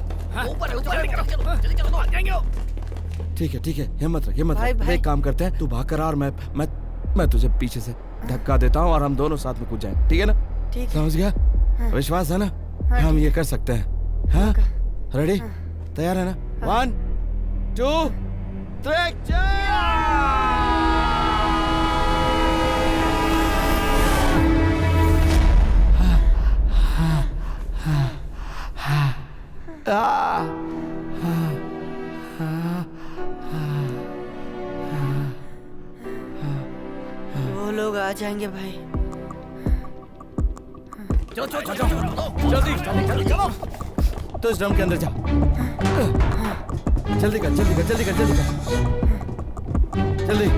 S2: ठीक है ठीक है, हिम्मत रख, हिम्मत रख। एक काम करते हैं, तू भाग कर आ और मैं तुझे पीछे से धक्का देता हूँ और हम दोनों साथ में कूद जाएं, ठीक है ना?
S16: ठीक है।
S2: समझ गया?
S16: हाँ।
S2: विश्वास है ना?
S16: हाँ,
S2: हम ये कर सकते हैं। हाँ, रेडी? तैयार है ना? 1 2 3 चल!
S16: वो लोग आ जाएंगे भाई।
S2: जल्दी चलो। तो इस ड्रम के अंदर जा। जल्दी कर जल्दी कर जल्दी कर जल्दी कर जल्दी।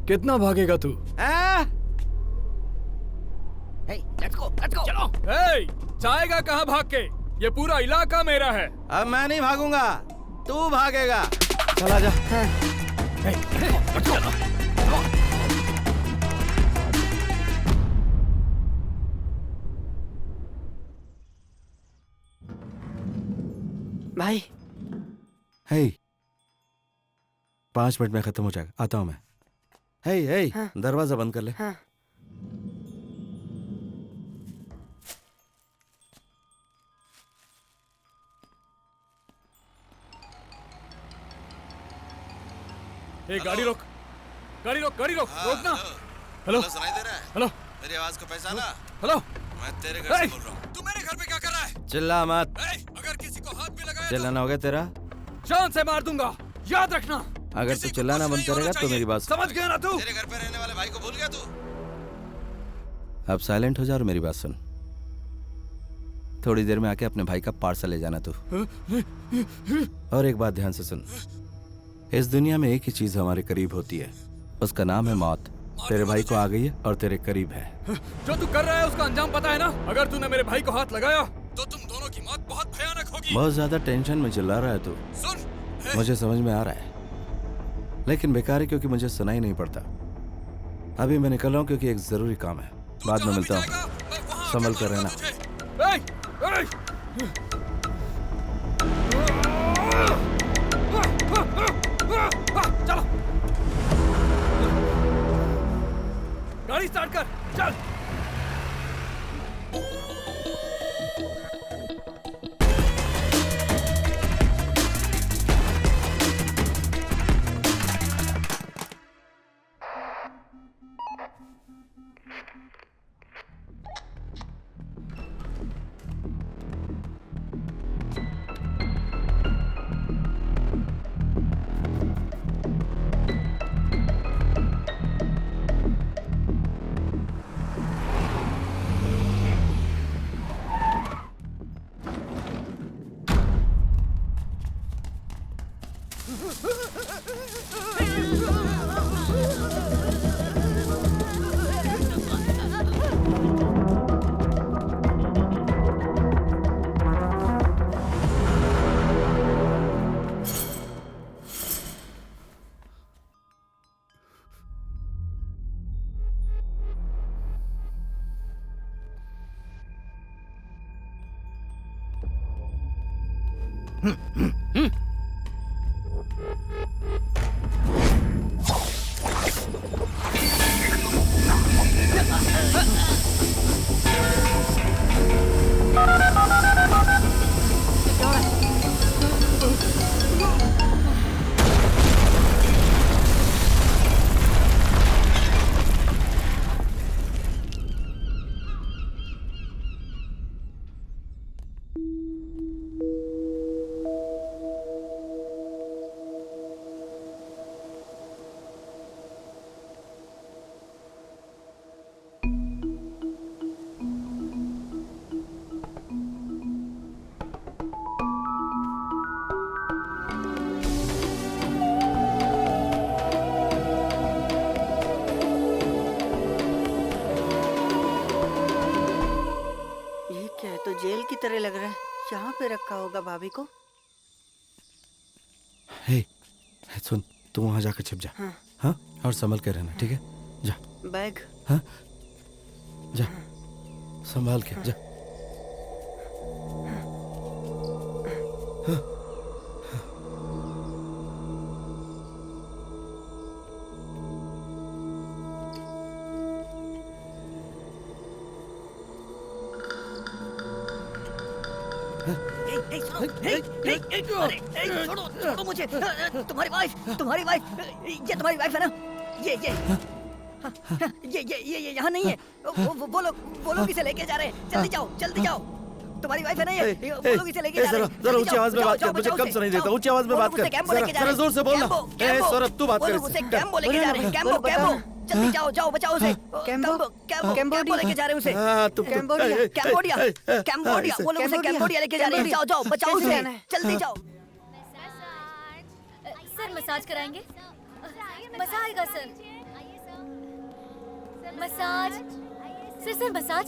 S6: कितना भागेगा तू?
S10: चलो। जाएगा कहाँ भाग के? ये पूरा इलाका मेरा है।
S2: अब मैं नहीं भागूंगा, तू भागेगा। चला जा।
S16: भाई।
S2: हे, 5 मिनट में खत्म हो जाएगा, आता हूँ मैं। हे,
S16: हाँ।
S2: दरवाजा बंद कर ले।
S16: हाँ।
S10: गाड़ी रोक, गाड़ी रोक, गाड़ी रोक, रोकना। हेलो,
S19: सुनाई दे रहा है?
S10: हेलो,
S19: मेरी आवाज को पहचाना?
S10: हेलो,
S19: मैं तेरे घर से बोल रहा हूँ। तू मेरे घर पे क्या कर रहा है?
S2: चिल्ला मत।
S19: अगर किसी को हाथ भी लगाया
S2: चिल्लाना हो गया तेरा?
S10: जान से मार दूंगा, याद रखना।
S2: अगर तू चिल्लाना बंद करेगा तो मेरी बात
S10: समझ गया ना तू?
S19: तेरे घर पे रहने वाले भाई को भूल गया तू?
S2: अब साइलेंट हो जा और मेरी बात सुन। थोड़ी देर में आके अपने भाई का पार्सल ले जाना तू। और एक बात ध्यान से सुन, इस दुनिया में एक ही चीज हमारे करीब होती है, उसका नाम है मौत। तेरे भाई को आ गई है और तेरे करीब है।
S10: जो तू कर रहा है उसका अंजाम पता है ना? अगर तूने मेरे भाई को हाथ लगाया तो तुम दोनों की मौत बहुत भयानक होगी।
S2: बहुत ज्यादा टेंशन में चिल्ला रहा है तू। मुझे समझ में आ रहा है, लेकिन बेकार है क्योंकि मुझे सुनाई नहीं पड़ता। अभी मैं निकल रहा हूँ क्योंकि एक जरूरी काम है। बाद में मिलता हूँ, संभल कर रहना।
S10: चलो, गाड़ी स्टार्ट कर, चल।
S16: की तरह लग रहा है। यहाँ पे रखा होगा भाभी को।
S2: हे, सुन, तू वहाँ जाकर छिप जा।
S16: हाँ।
S2: हाँ, और संभल के रहना, ठीक है? जा।
S16: बैग।
S2: हाँ, जा, संभाल के जा। हाँ।
S1: छोड़ो छोड़ो मुझे। तुम्हारी वाइफ ये तुम्हारी वाइफ है ना? ये यहाँ नहीं है। वो लोग इसे लेके जा रहे हैं। जल्दी जाओ जल्दी जाओ। तुम्हारी वाइफ है ना ये? वो लोग इसे लेके जा रहे हैं।
S2: जरा ऊंची आवाज में बात कर, मुझे कम सुनाई देता। ऊंची आवाज में बात कर, जरा जोर से बोलना। सौरभ तू बात कर।
S1: उसे कैम्बो लेके जा रहे हैं। कैम्बो जल्दी जाओ जाओ बचाओ उसे। कैम्बो लेके जा रहे हैं उसे। कैम्बोडिया वो लोग उसे कैम्बोडिया लेके जा रहे हैं। जाओ जाओ बचाओ उसे, जल्दी जाओ।
S3: सर मसाज कराएंगे? मजा आएगा सर। Massage sir massage.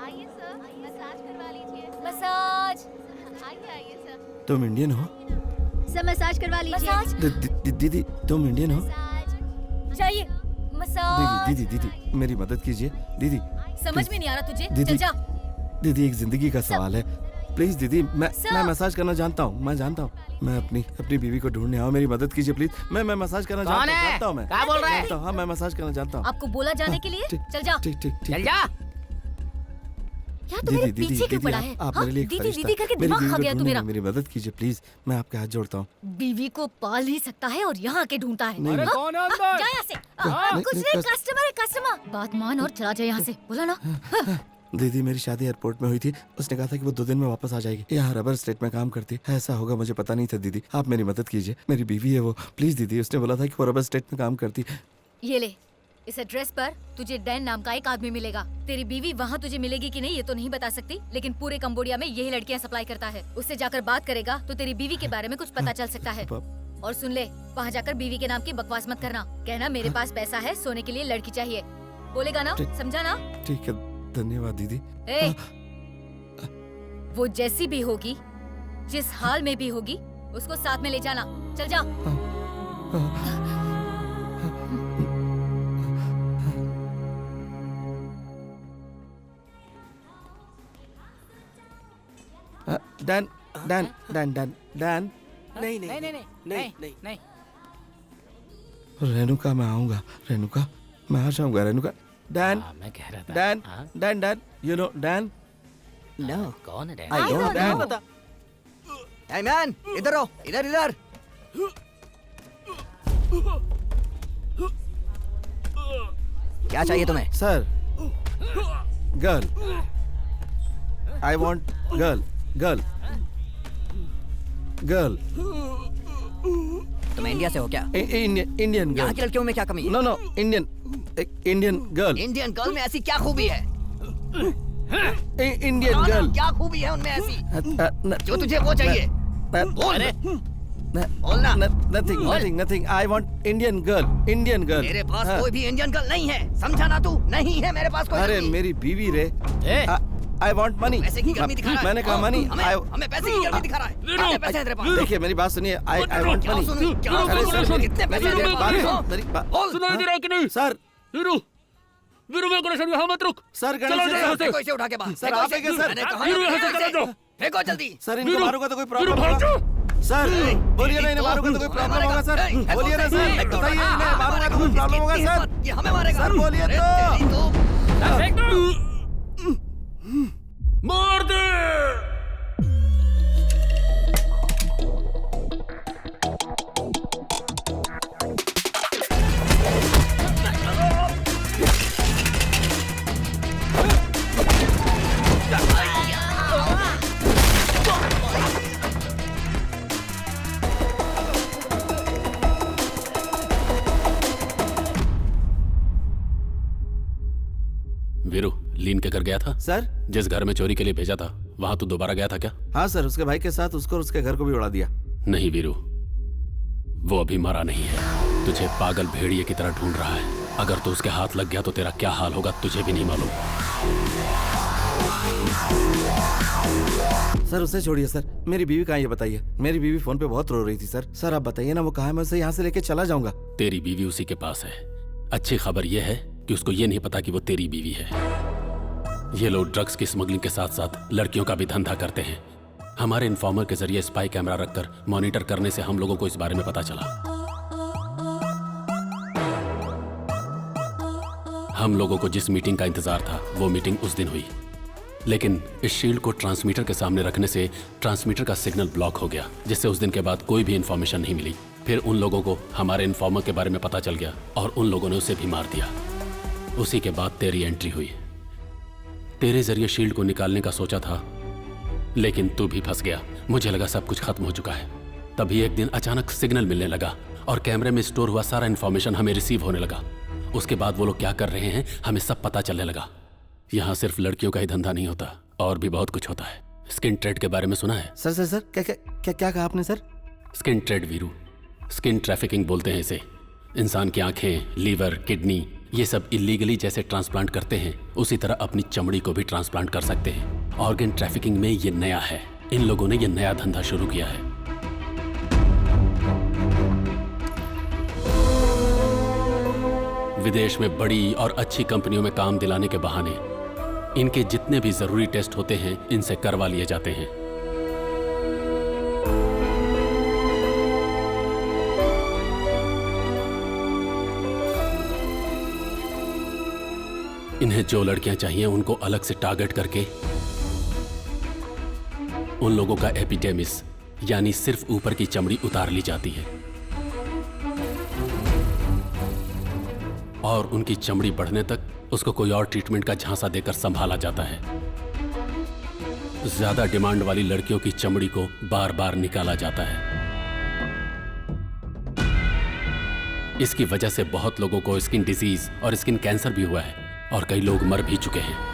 S4: आइए सर, मसाज करवा लीजिए।
S3: मसाज।
S4: आइए सर।
S2: तुम इंडियन हो?
S3: सर मसाज करवा लीजिए।
S2: दीदी तुम इंडियन हो?
S3: चाहिए मसाज।
S2: दीदी मेरी मदद कीजिए दीदी।
S3: समझ में नहीं आ रहा तुझे?
S2: दीदी,
S3: चल जा।
S2: दीदी एक जिंदगी का सवाल है, प्लीज दीदी। मैं मसाज करना जानता हूँ, मैं जानता हूँ। मैं अपनी बीवी को ढूंढने आऊँ, मेरी मदद कीजिए प्लीज। मैं मसाज करना जानता हूँ। मैं
S9: क्या बोल रहा है?
S2: हाँ, मैं मसाज करना जानता हूँ।
S3: आपको बोला जाने के लिए? चल जा।
S2: ठीक
S9: चल जा।
S3: क्या तू मेरे पीछे क्यों पड़ा है?
S2: आप मेरे लिए
S3: दीदी करके दिमाग खा गया तू मेरा।
S2: मेरी मदद कीजिए प्लीज, मैं आपके हाथ जोड़ता हूँ।
S3: बीवी को पाल ही सकता है और यहाँ आके ढूंढता है।
S2: अरे
S10: कौन है अंदर?
S3: जा यहाँ से। कुछ नहीं, कस्टमर है कस्टमर। बात मान और चला जाए यहाँ से, बोला ना।
S2: दीदी मेरी शादी एयरपोर्ट में हुई थी, उसने कहा था कि वो 2 दिन में वापस आ जाएगी। यहाँ रबर स्टेट में काम करती है। ऐसा होगा मुझे पता नहीं था दीदी, आप मेरी मदद कीजिए। मेरी बीवी है वो, प्लीज दीदी। उसने बोला था कि वो रबर स्टेट में काम करती है।
S3: ये ले, इस एड्रेस पर तुझे डैन नाम का एक आदमी मिलेगा। तेरी बीवी वहाँ तुझे मिलेगी कि नहीं ये तो नहीं बता सकती, लेकिन पूरे कंबोडिया में यही लड़कियाँ सप्लाई करता है। उससे जाकर बात करेगा तो तेरी बीवी के बारे में कुछ पता चल सकता है। और सुन ले, वहाँ जाकर बीवी के नाम की बकवास मत करना। कहना मेरे पास पैसा है, सोने के लिए लड़की चाहिए। बोलेगा ना? समझा ना?
S2: ठीक है, धन्यवाद दीदी।
S3: वो जैसी भी होगी, जिस हाल में भी होगी, उसको साथ में ले जाना। चल जा।
S2: Dan Dan Dan Dan Dan.
S9: नहीं।
S2: रेणुका मैं आऊंगा, रेणुका मैं आ जाऊंगा। रेणुका डैन
S17: मैं कह रहा था।
S2: Dan Dan Dan you know Dan?
S9: No.
S17: कौन है?
S2: I know Dan.
S6: hey man, इधर आओ, इधर। क्या चाहिए तुम्हें?
S2: Sir, girl. I want girl.
S9: तुम इंडिया से हो क्या?
S2: Indian girl.
S9: यहाँ की लड़कियों में क्या कमी है?
S2: No Indian girl.
S9: Indian girl में ऐसी क्या खूबी है?
S2: इंडियन गर्ल
S9: क्या खूबी है उनमें ऐसी जो तुझे वो चाहिए? बोलना।
S2: Nothing. I want Indian girl.
S9: मेरे पास कोई भी इंडियन गर्ल नहीं है, समझा ना तू? नहीं है मेरे पास कोई।
S2: अरे मेरी बीवी रे। I want money.
S9: पैसे की गर्मी दिखा रहा है।
S2: मैंने कहा मनी।
S9: हमें पैसे की गर्मी दिखा रहा है। कितने पैसे हैं तेरे पास?
S2: देखिए मेरी बात सुनिए। I want money.
S9: कितने पैसे हैं तेरे पास?
S10: सुनाई दे रहा है कि नहीं?
S2: सर
S10: वीरू मेरे को नहीं समझा। मत रुक
S2: सर।
S9: फेंको इसे उठा के बाहर।
S2: सर आप क्या सर?
S10: वीरू यहाँ से चला जाओ।
S9: फेंको जल्दी।
S2: सर इनको मारूंगा तो कोई प्रॉब्लम होगा? सर बोलिए ना, इन्हें मारूंगा तो कोई प्रॉब्लम होगा? सर बोलिए ना सर, बताइए इन्हें मारूंगा तो कोई प्रॉब्लम होगा? सर
S9: ये हमें मारेगा।
S2: सर बोलिए तो।
S10: फेंक दो। मार दे।
S18: वीरू, लीन के घर गया था?
S2: सर
S18: जिस घर में चोरी के लिए भेजा था, वहाँ तू दोबारा गया था क्या?
S2: हाँ सर, उसके भाई के साथ उसको और उसके घर को भी उड़ा दिया।
S18: नहीं वीरू, वो अभी मरा नहीं है। तुझे पागल भेड़िए की तरह ढूंढ रहा है। अगर तू उसके हाथ लग गया तो तेरा क्या हाल होगा तुझे भी नहीं मालूम।
S2: सर उसे छोड़िए सर, मेरी बीवी कहाँ है ये बताइए। मेरी बीवी फोन पे बहुत रो रही थी सर। सर आप बताइए ना वो कहाँ है, मैं उसे यहाँ से लेके चला जाऊंगा।
S18: तेरी बीवी उसी के पास है। अच्छी खबर यह है कि उसको ये नहीं पता कि वो तेरी बीवी है। ये लोग ड्रग्स की स्मगलिंग के साथ साथ लड़कियों का भी धंधा करते हैं। हमारे इन्फॉर्मर के जरिए स्पाई कैमरा रखकर मॉनिटर करने से हम लोगों को इस बारे में पता चला। हम लोगों को जिस मीटिंग का इंतजार था वो मीटिंग उस दिन हुई, लेकिन इस शील्ड को ट्रांसमीटर के सामने रखने से ट्रांसमीटर का सिग्नल ब्लॉक हो गया, जिससे उस दिन के बाद कोई भी इंफॉर्मेशन नहीं मिली। फिर उन लोगों को हमारे इन्फॉर्मर के बारे में पता चल गया और उन लोगों ने उसे भी मार दिया। उसी के बाद तेरी एंट्री हुई। तेरे जरिए शील्ड को निकालने का सोचा था, लेकिन तू भी फंस गया। मुझे लगा सब कुछ खत्म हो चुका है। तभी एक दिन अचानक सिग्नल मिलने लगा और कैमरे में स्टोर हुआ सारा इन्फॉर्मेशन हमें रिसीव होने लगा। उसके बाद वो लोग क्या कर रहे हैं हमें सब पता चलने लगा। यहाँ सिर्फ लड़कियों का ही धंधा नहीं होता, और भी बहुत कुछ होता है। स्किन ट्रेड के बारे में सुना है?
S2: सर सर सर क्या क्या क्या, क्या कहा आपने sir?
S18: Skin trade Veeru, skin trafficking बोलते हैं इसे। इंसान की आंखें, लीवर, किडनी ये सब इलीगली जैसे ट्रांसप्लांट करते हैं, उसी तरह अपनी चमड़ी को भी ट्रांसप्लांट कर सकते हैं। ऑर्गन ट्रैफिकिंग में ये नया है। इन लोगों ने ये नया धंधा शुरू किया है। विदेश में बड़ी और अच्छी कंपनियों में काम दिलाने के बहाने इनके जितने भी जरूरी टेस्ट होते हैं इनसे करवा लिए जाते हैं। इन्हें जो लड़कियां चाहिए उनको अलग से टारगेट करके उन लोगों का एपिडेमिस यानी सिर्फ ऊपर की चमड़ी उतार ली जाती है और उनकी चमड़ी बढ़ने तक उसको कोई और ट्रीटमेंट का झांसा देकर संभाला जाता है। ज्यादा डिमांड वाली लड़कियों की चमड़ी को बार बार निकाला जाता है। इसकी वजह से बहुत लोगों को स्किन डिजीज और स्किन कैंसर भी हुआ है और कई लोग मर भी चुके हैं।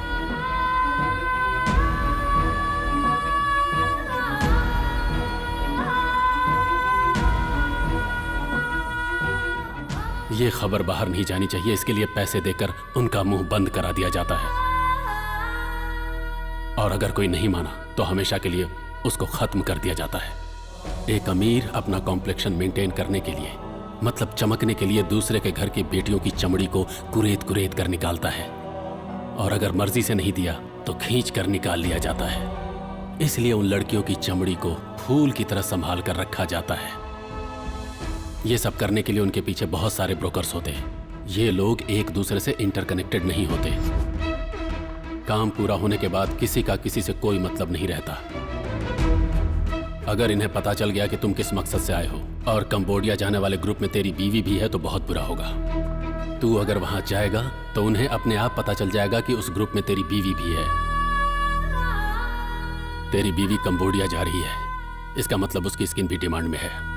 S18: ये खबर बाहर नहीं जानी चाहिए, इसके लिए पैसे देकर उनका मुंह बंद करा दिया जाता है और अगर कोई नहीं माना तो हमेशा के लिए उसको खत्म कर दिया जाता है। एक अमीर अपना कॉम्प्लेक्शन मेंटेन करने के लिए, मतलब चमकने के लिए, दूसरे के घर की बेटियों की चमड़ी को कुरेद कुरेद कर निकालता है और अगर मर्जी से नहीं दिया तो खींच कर निकाल लिया जाता है। इसलिए उन लड़कियों की चमड़ी को फूल की तरह संभाल कर रखा जाता है। ये सब करने के लिए उनके पीछे बहुत सारे ब्रोकर्स होते हैं। ये लोग एक दूसरे से इंटरकनेक्टेड नहीं होते। काम पूरा होने के बाद किसी का किसी से कोई मतलब नहीं रहता। अगर इन्हें पता चल गया कि तुम किस मकसद से आए हो और कंबोडिया जाने वाले ग्रुप में तेरी बीवी भी है तो बहुत बुरा होगा। तू अगर वहां जाएगा तो उन्हें अपने आप पता चल जाएगा कि उस ग्रुप में तेरी बीवी भी है। तेरी बीवी कंबोडिया जा रही है, इसका मतलब उसकी स्किन भी डिमांड में है।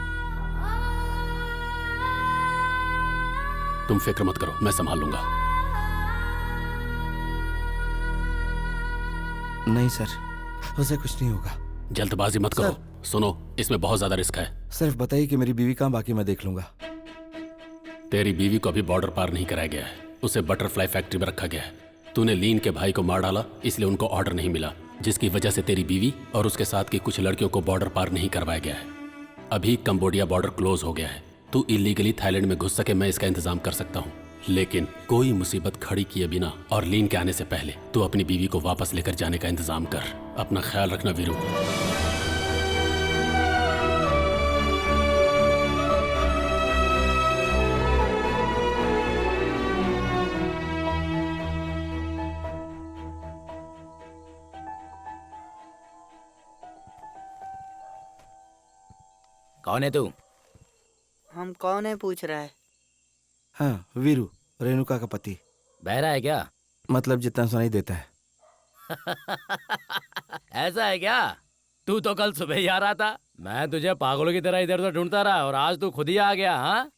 S18: तुम फिक्र मत करो, मैं संभाल लूंगा।
S2: नहीं सर, उसे कुछ नहीं होगा।
S18: जल्दबाजी मत करो। सुनो, इसमें बहुत ज्यादा रिस्क है।
S2: सिर्फ बताइए कि मेरी बीवी कहाँ, बाकी मैं देख लूंगा।
S18: तेरी बीवी को अभी बॉर्डर पार नहीं कराया गया है, उसे बटरफ्लाई फैक्ट्री में रखा गया है। तूने लीन के भाई को मार डाला, इसलिए उनको ऑर्डर नहीं मिला, जिसकी वजह से तेरी बीवी और उसके साथ की कुछ लड़कियों को बॉर्डर पार नहीं करवाया गया है। अभी कंबोडिया बॉर्डर क्लोज हो गया है। तू इलीगली थाईलैंड में घुस सके मैं इसका इंतजाम कर सकता हूँ, लेकिन कोई मुसीबत खड़ी किए बिना और लीन के आने से पहले तू अपनी बीवी को वापस लेकर जाने का इंतजाम कर। अपना ख्याल रखना वीरू।
S17: कौन है तू?
S16: हम कौन है पूछ रहा है?
S2: हाँ, वीरू, रेणुका का पति।
S17: बहरा है क्या?
S2: मतलब जितना सुनाई देता है।
S17: ऐसा है क्या? तू तो कल सुबह ही आ रहा था। मैं तुझे पागलों की तरह इधर उधर ढूंढता रहा और आज तू खुद ही आ गया। हाँ,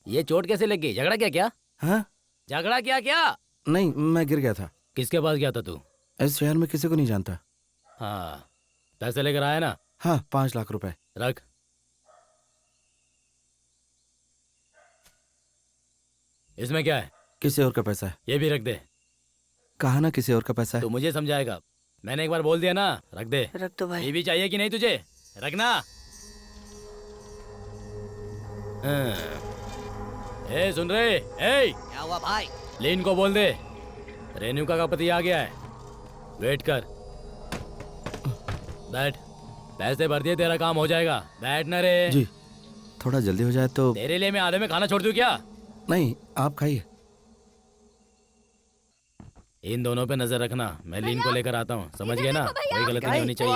S17: ये चोट कैसे लग गई? झगड़ा क्या? क्या
S2: हाँ?
S17: झगड़ा क्या?
S2: नहीं, मैं गिर गया था।
S17: किसके पास गया था तू?
S2: इस शहर में किसी को नहीं जानता।
S17: हाँ, पैसे लेकर आया ना?
S2: हाँ, 5 लाख रुपए।
S17: रख। इसमें क्या है?
S2: किसी और का पैसा है।
S17: ये भी रख दे।
S2: कहा ना किसी और का पैसा है।
S17: तो मुझे समझाएगा, मैंने एक बार बोल दिया ना, रख दे।
S16: रख दो भाई।
S17: बीवी चाहिए कि नहीं तुझे? रखना। ए सुन रहे? ए
S1: क्या हुआ भाई?
S17: लीन को बोल दे रेणुका का पति आ गया है, वेट कर। बैठ, पैसे भर दिए, तेरा काम हो जाएगा। बैठ ना रे।
S2: जी थोड़ा जल्दी हो जाए तो।
S17: तेरे लिए मैं आधे में खाना छोड़ दूं क्या?
S2: नहीं आप खाइए।
S17: इन दोनों पे नजर रखना, मैं लीन को लेकर आता हूँ, समझ गए ना? कोई गलती नहीं होनी चाहिए।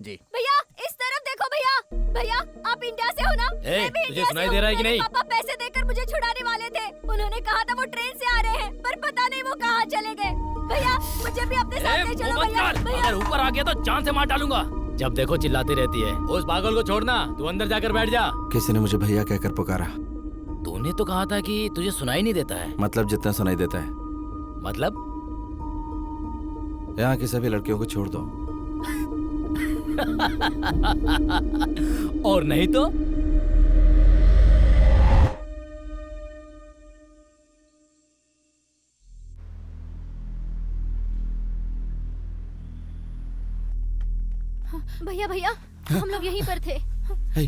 S6: जी
S8: भैया इस तरफ देखो भैया। भैया आप इंडिया से हो ना? मैं भी
S17: तुझे
S8: इंडिया
S17: सुनाई
S8: से
S17: दे
S8: हूँ।
S17: रहा है कि
S8: मेरे
S17: नहीं?
S8: पापा पैसे देकर मुझे छुड़ाने वाले थे। उन्होंने कहा था वो ट्रेन से आ रहे हैं, पर पता नहीं वो कहाँ चले गए। भैया मुझे भी अपने साथ ले चलो भैया।
S17: अगर ऊपर आ गया तो जान से मार डालूंगा। जब देखो चिल्लाती रहती है। उस पागल को छोड़ना, तू अंदर जाकर बैठ जा।
S2: किसी ने मुझे भैया कहकर पुकारा।
S17: तूने तो कहा था कि तुझे सुनाई नहीं देता है।
S2: मतलब जितना सुनाई देता है।
S17: मतलब
S2: यहाँ की सभी लड़कियों को छोड़ दो।
S17: और नहीं तो?
S8: भैया भैया हम लोग यहीं पर थे।
S2: हे,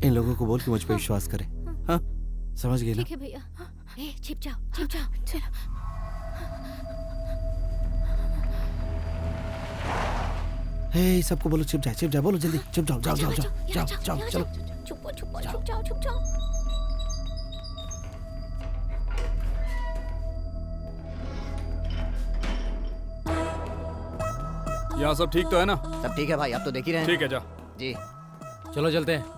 S2: इन लोगों को बोल के मुझ पर विश्वास करे। हाँ समझ गई ना?
S8: ठीक है भैया। ए छिप जाओ चलो।
S2: हे सबको बोलो छिप जा बोलो जल्दी छिप जाओ जाओ चलो।
S8: छुप जाओ।
S10: यहाँ सब ठीक तो है ना?
S6: सब ठीक है भाई, आप तो देख ही रहे हैं।
S10: ठीक है जा।
S6: जी
S17: चलो चलते हैं।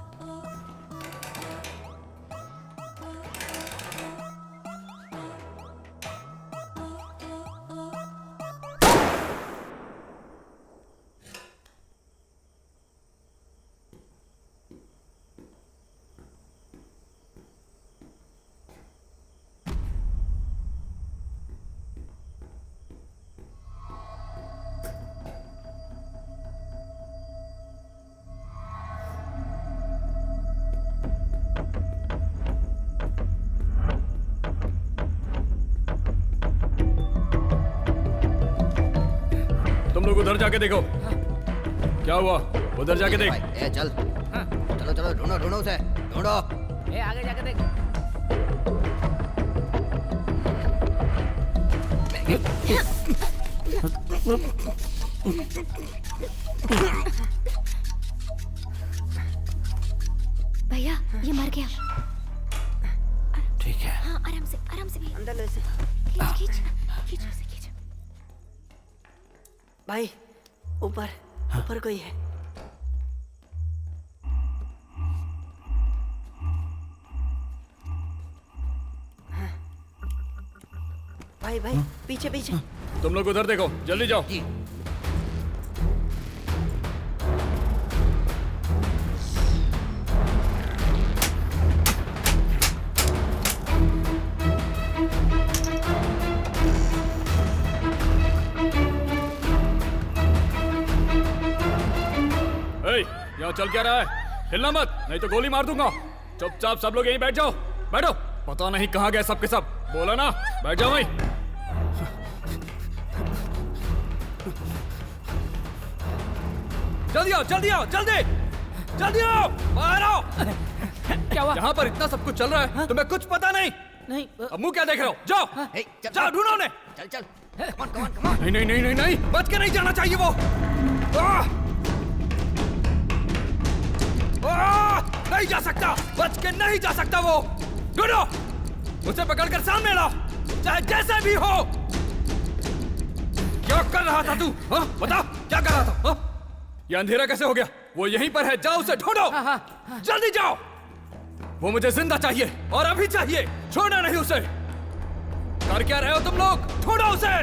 S10: तुम लोग उधर जाके देखो। क्या हुआ? उधर जाके देख।
S6: ए चल चलो ढूंढो उसे ढूंढो।
S9: ए आगे जाके देख।
S8: भैया ये मर गया।
S2: ठीक है।
S8: हाँ आराम से
S16: अंदर ले से।
S8: खींच उसे खींच।
S16: भाई ऊपर कोई है। भाई पीछे
S10: तुम लोग उधर देखो, जल्दी जाओ। यहाँ चल क्या रहा है? हिलना मत, नहीं तो गोली मार दूंगा। चुपचाप सब लोग यहीं बैठ जाओ। बैठो। पता नहीं कहाँ गए सबके सब। बोला ना, बैठ जाओ वहीं। जल्दी आओ, जल्दी आओ, बाहर आओ।
S9: क्या हुआ?
S10: यहाँ पर इतना सब कुछ चल रहा है, तुम्हें कुछ पता नहीं?
S9: नहीं।
S10: अब मुंह क्या देख रहे हो? जाओ ढूंढो उन्हें।
S9: चल।
S10: नहीं, बच के नहीं जाना चाहिए वो। नहीं जा सकता, बच के नहीं जा सकता वो। ढूंढो, उसे पकड़कर सामने लाओ, चाहे जैसे भी हो। क्या कर रहा था तू? बताओ क्या कर रहा था? ये अंधेरा कैसे हो गया? वो यहीं पर है, जाओ उसे ढूंढो। जल्दी जाओ। वो मुझे जिंदा चाहिए और अभी चाहिए, छोड़ना नहीं उसे। कर क्या रहे हो तुम लोग? ढूंढो उसे।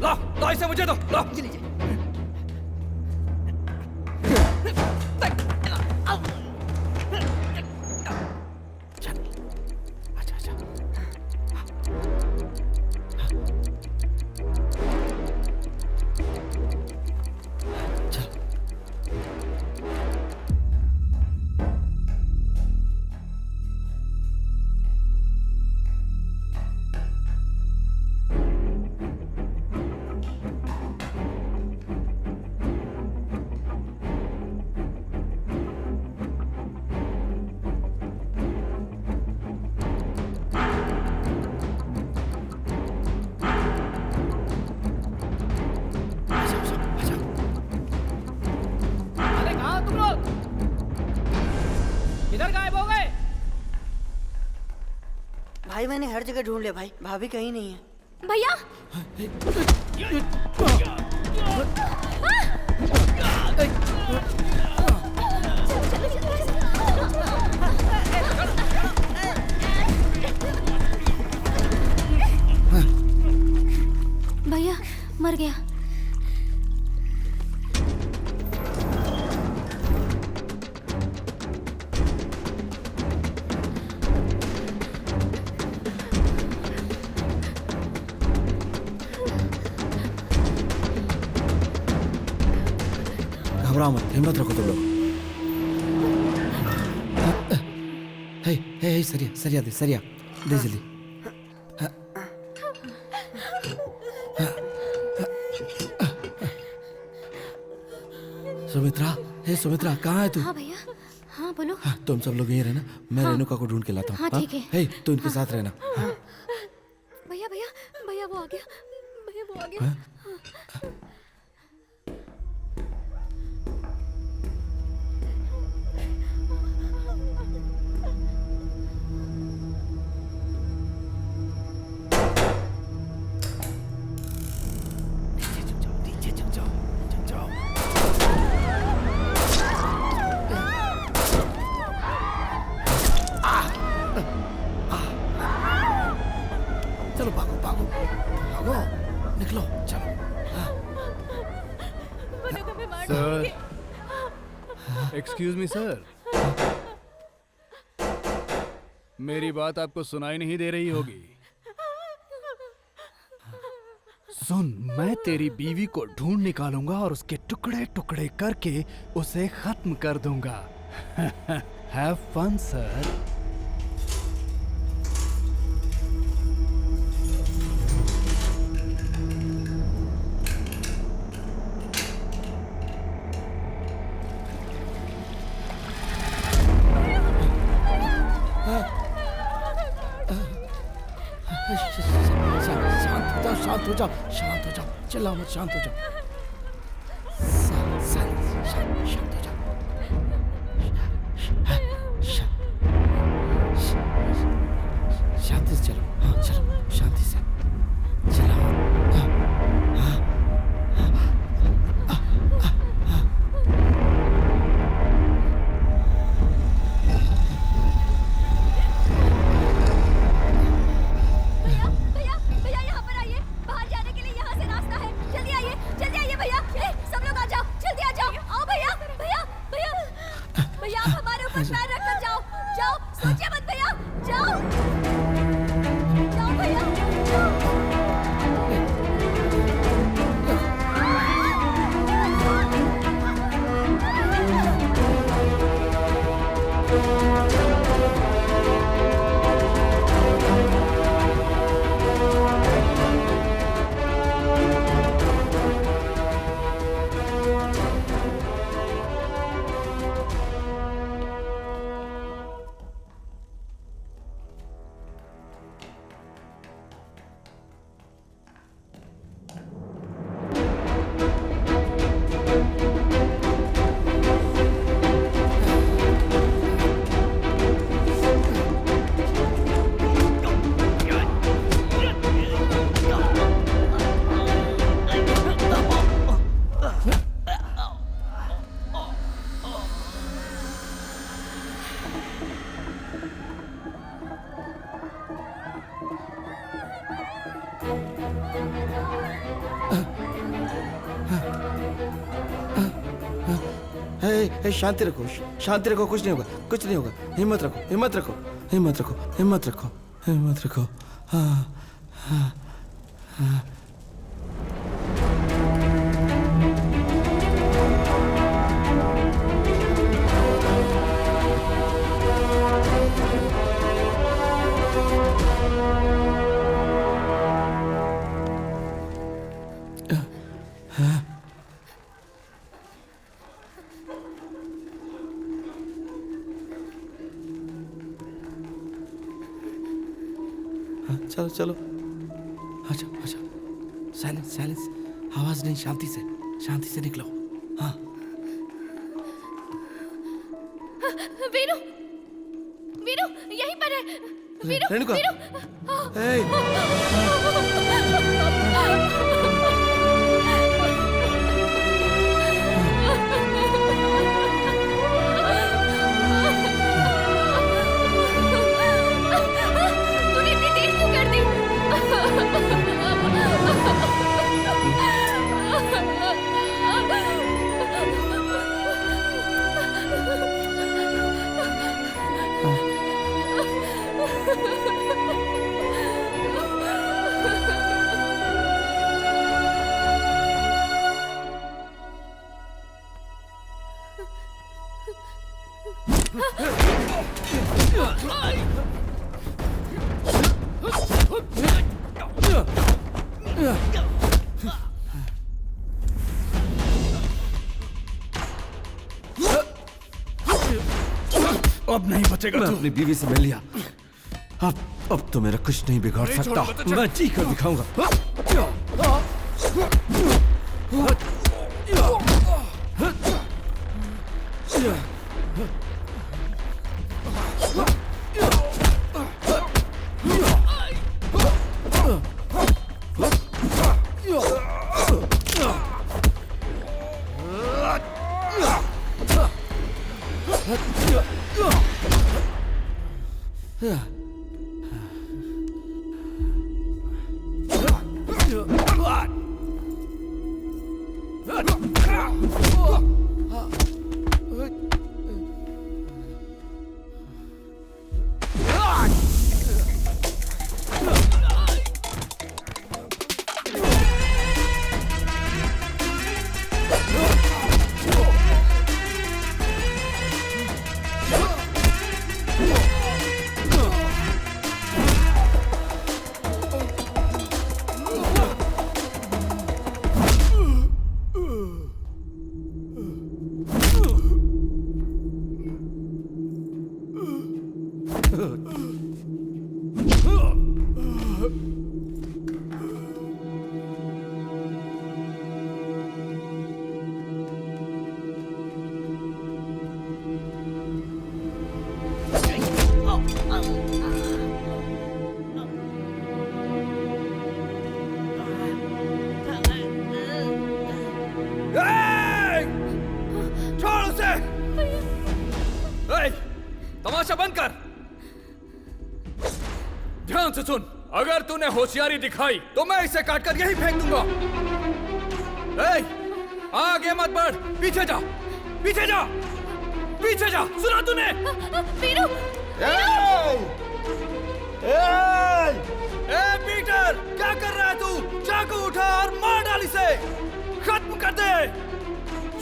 S10: ला इसे मुझे दो। ला
S16: भाई मैंने हर जगह ढूंढ लिया भाई, भाभी कहीं नहीं है।
S8: भैया
S3: भैया मर गया।
S2: घबराओ मत, हिम्मत रखो तुम लोग। हे हे हे सरिया सरिया दे, सरिया दे जल्दी। सुमित्रा, हे सुमित्रा, कहाँ है तू?
S3: हाँ भैया, हाँ बोलो।
S2: हाँ, तुम सब लोग यहीं रहना, मैं रेणुका को ढूंढ के लाता हूँ।
S3: हाँ, ठीक है।
S2: हे, तू इनके साथ रहना।
S3: भैया भैया भैया वो आ गया, भैया वो आ गया।
S2: चलो भागो भागो भागो, निकलो चलो।
S10: सर, एक्सक्यूज मी सर, मेरी बात आपको सुनाई नहीं दे रही होगी। सुन, मैं तेरी बीवी को ढूंढ निकालूंगा और उसके टुकड़े टुकड़े करके उसे खत्म कर दूंगा। Have fun sir.
S2: शांत हो जाओ, शांत हो जाओ, चिल्लाओ मत, शांत हो जाओ। शांत हो जाओ। शांति से चलो, हाँ चलो, शांति से चलाओ। शांति रखो, शांति रखो, कुछ नहीं होगा, कुछ नहीं होगा। हिम्मत रखो, हिम्मत रखो, हिम्मत रखो, हिम्मत रखो, हिम्मत रखो। हाँ हाँ हाँ। चलो चलो, अच्छा अच्छा, साइलेंस साइलेंस, आवाज नहीं, शांति से निकलो। हाँ
S8: वीरू, वीरू यहीं पर है,
S2: रेणुका
S8: तूने इतनी देर क्यों कर दी?
S10: अब नहीं बचेगा
S2: मैं
S10: तू।
S2: अपनी बीवी से मिल लिया। अब तो मेरा कुछ नहीं बिगाड़
S10: नहीं
S2: सकता।
S10: छोड़ूंगा तुझे।
S2: मैं जी कर दिखाऊंगा।
S10: छोड़ उसे। तमाशा बंद कर। ध्यान से सुन, अगर तूने होशियारी दिखाई तो मैं इसे काटकर यहीं फेंक दूंगा। आगे मत बढ़, पीछे जा, पीछे जा, पीछे जा। सुना तूने?
S8: वीरू!
S10: पीटर, क्या कर रहा है तू? चाकू उठा और मार डाल इसे। खत्म कर दे,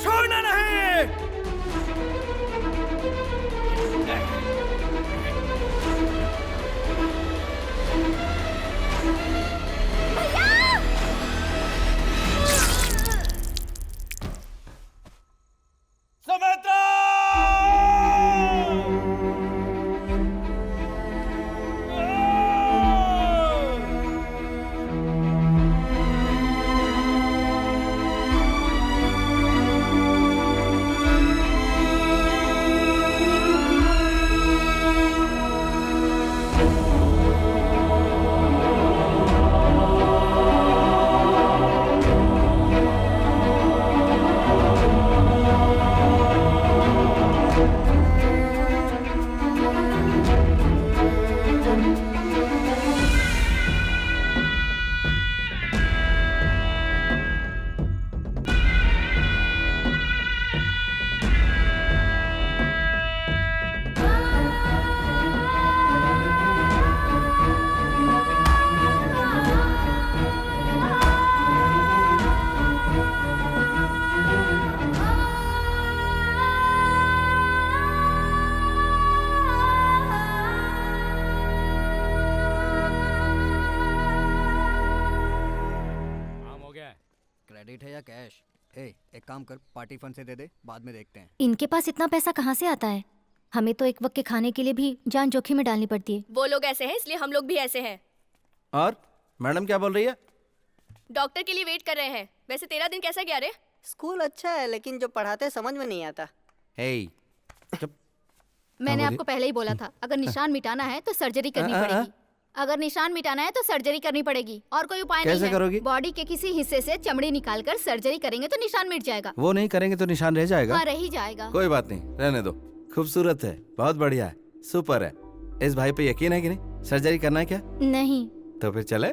S10: छोड़ना नहीं।
S6: क्रेडिट है या कैश? एक काम कर, पार्टी फंड से दे दे, बाद में देखते हैं।
S3: इनके पास इतना पैसा कहाँ से आता है? हमें तो एक वक्त के खाने के लिए भी जान जोखिम में डालनी पड़ती है।
S8: वो लोग ऐसे हैं इसलिए हम लोग भी ऐसे हैं।
S2: और मैडम क्या बोल रही है?
S8: डॉक्टर के लिए वेट कर रहे हैं। वैसे तेरा दिन कैसा गया रे?
S16: स्कूल अच्छा है लेकिन जो पढ़ाते समझ में नहीं आता।
S2: हे, चुप।
S8: मैंने आपको पहले ही बोला था, अगर निशान मिटाना है तो सर्जरी करनी पड़ेगी। अगर निशान मिटाना है तो सर्जरी करनी पड़ेगी और कोई उपाय नहीं है।
S2: कैसे करोगी?
S8: बॉडी के किसी हिस्से से चमड़ी निकालकर सर्जरी करेंगे तो निशान मिट जाएगा।
S2: वो नहीं करेंगे तो निशान रह जाएगा।
S8: हाँ, रह ही जाएगा।
S2: कोई बात नहीं, रहने दो। खूबसूरत है, बहुत बढ़िया है, सुपर है। इस भाई पे यकीन है कि नहीं? सर्जरी करना है क्या?
S8: नहीं।
S2: तो फिर चले?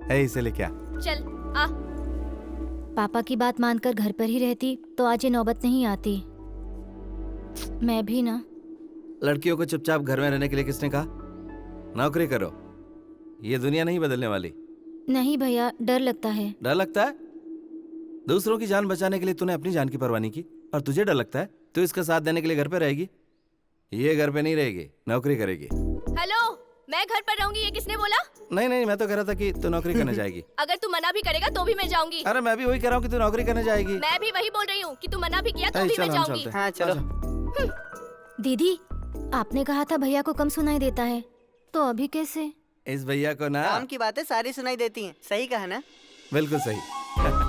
S2: है इसीलिए क्या?
S8: चल आ।
S3: पापा की बात मानकर घर पर ही रहती तो आज ये नौबत नहीं आती। मैं भी ना।
S2: लड़कियों को चुपचाप घर में रहने के लिए किसने कहा? नौकरी करो, ये दुनिया नहीं बदलने वाली।
S3: नहीं भैया, डर लगता है।
S2: डर लगता है? दूसरों की जान बचाने के लिए तूने अपनी जान की परवाह नहीं की और तुझे डर लगता है? तू इसका साथ देने के लिए घर पे रहेगी? ये घर पे नहीं रहेगी, नौकरी करेगी।
S8: हेलो, मैं घर पर रहूंगी, ये किसने बोला?
S2: नहीं नहीं, मैं तो कह रहा था कि तू नौकरी करने जाएगी।
S8: अगर तू मना भी करेगा तो भी मैं जाऊंगी।
S2: अरे मैं भी वही कह रहा हूँ कि तू नौकरी करने जाएगी।
S8: मैं भी वही बोल रही हूँ कि तू मना भी किया तो भी मैं जाऊंगी।
S16: हाँ चलो।
S3: दीदी, आपने कहा था भैया को कम सुनाई देता है, तो अभी कैसे?
S2: इस भैया को ना
S16: काम की बातें सारी सुनाई देती हैं, सही कहा ना?
S2: बिल्कुल सही।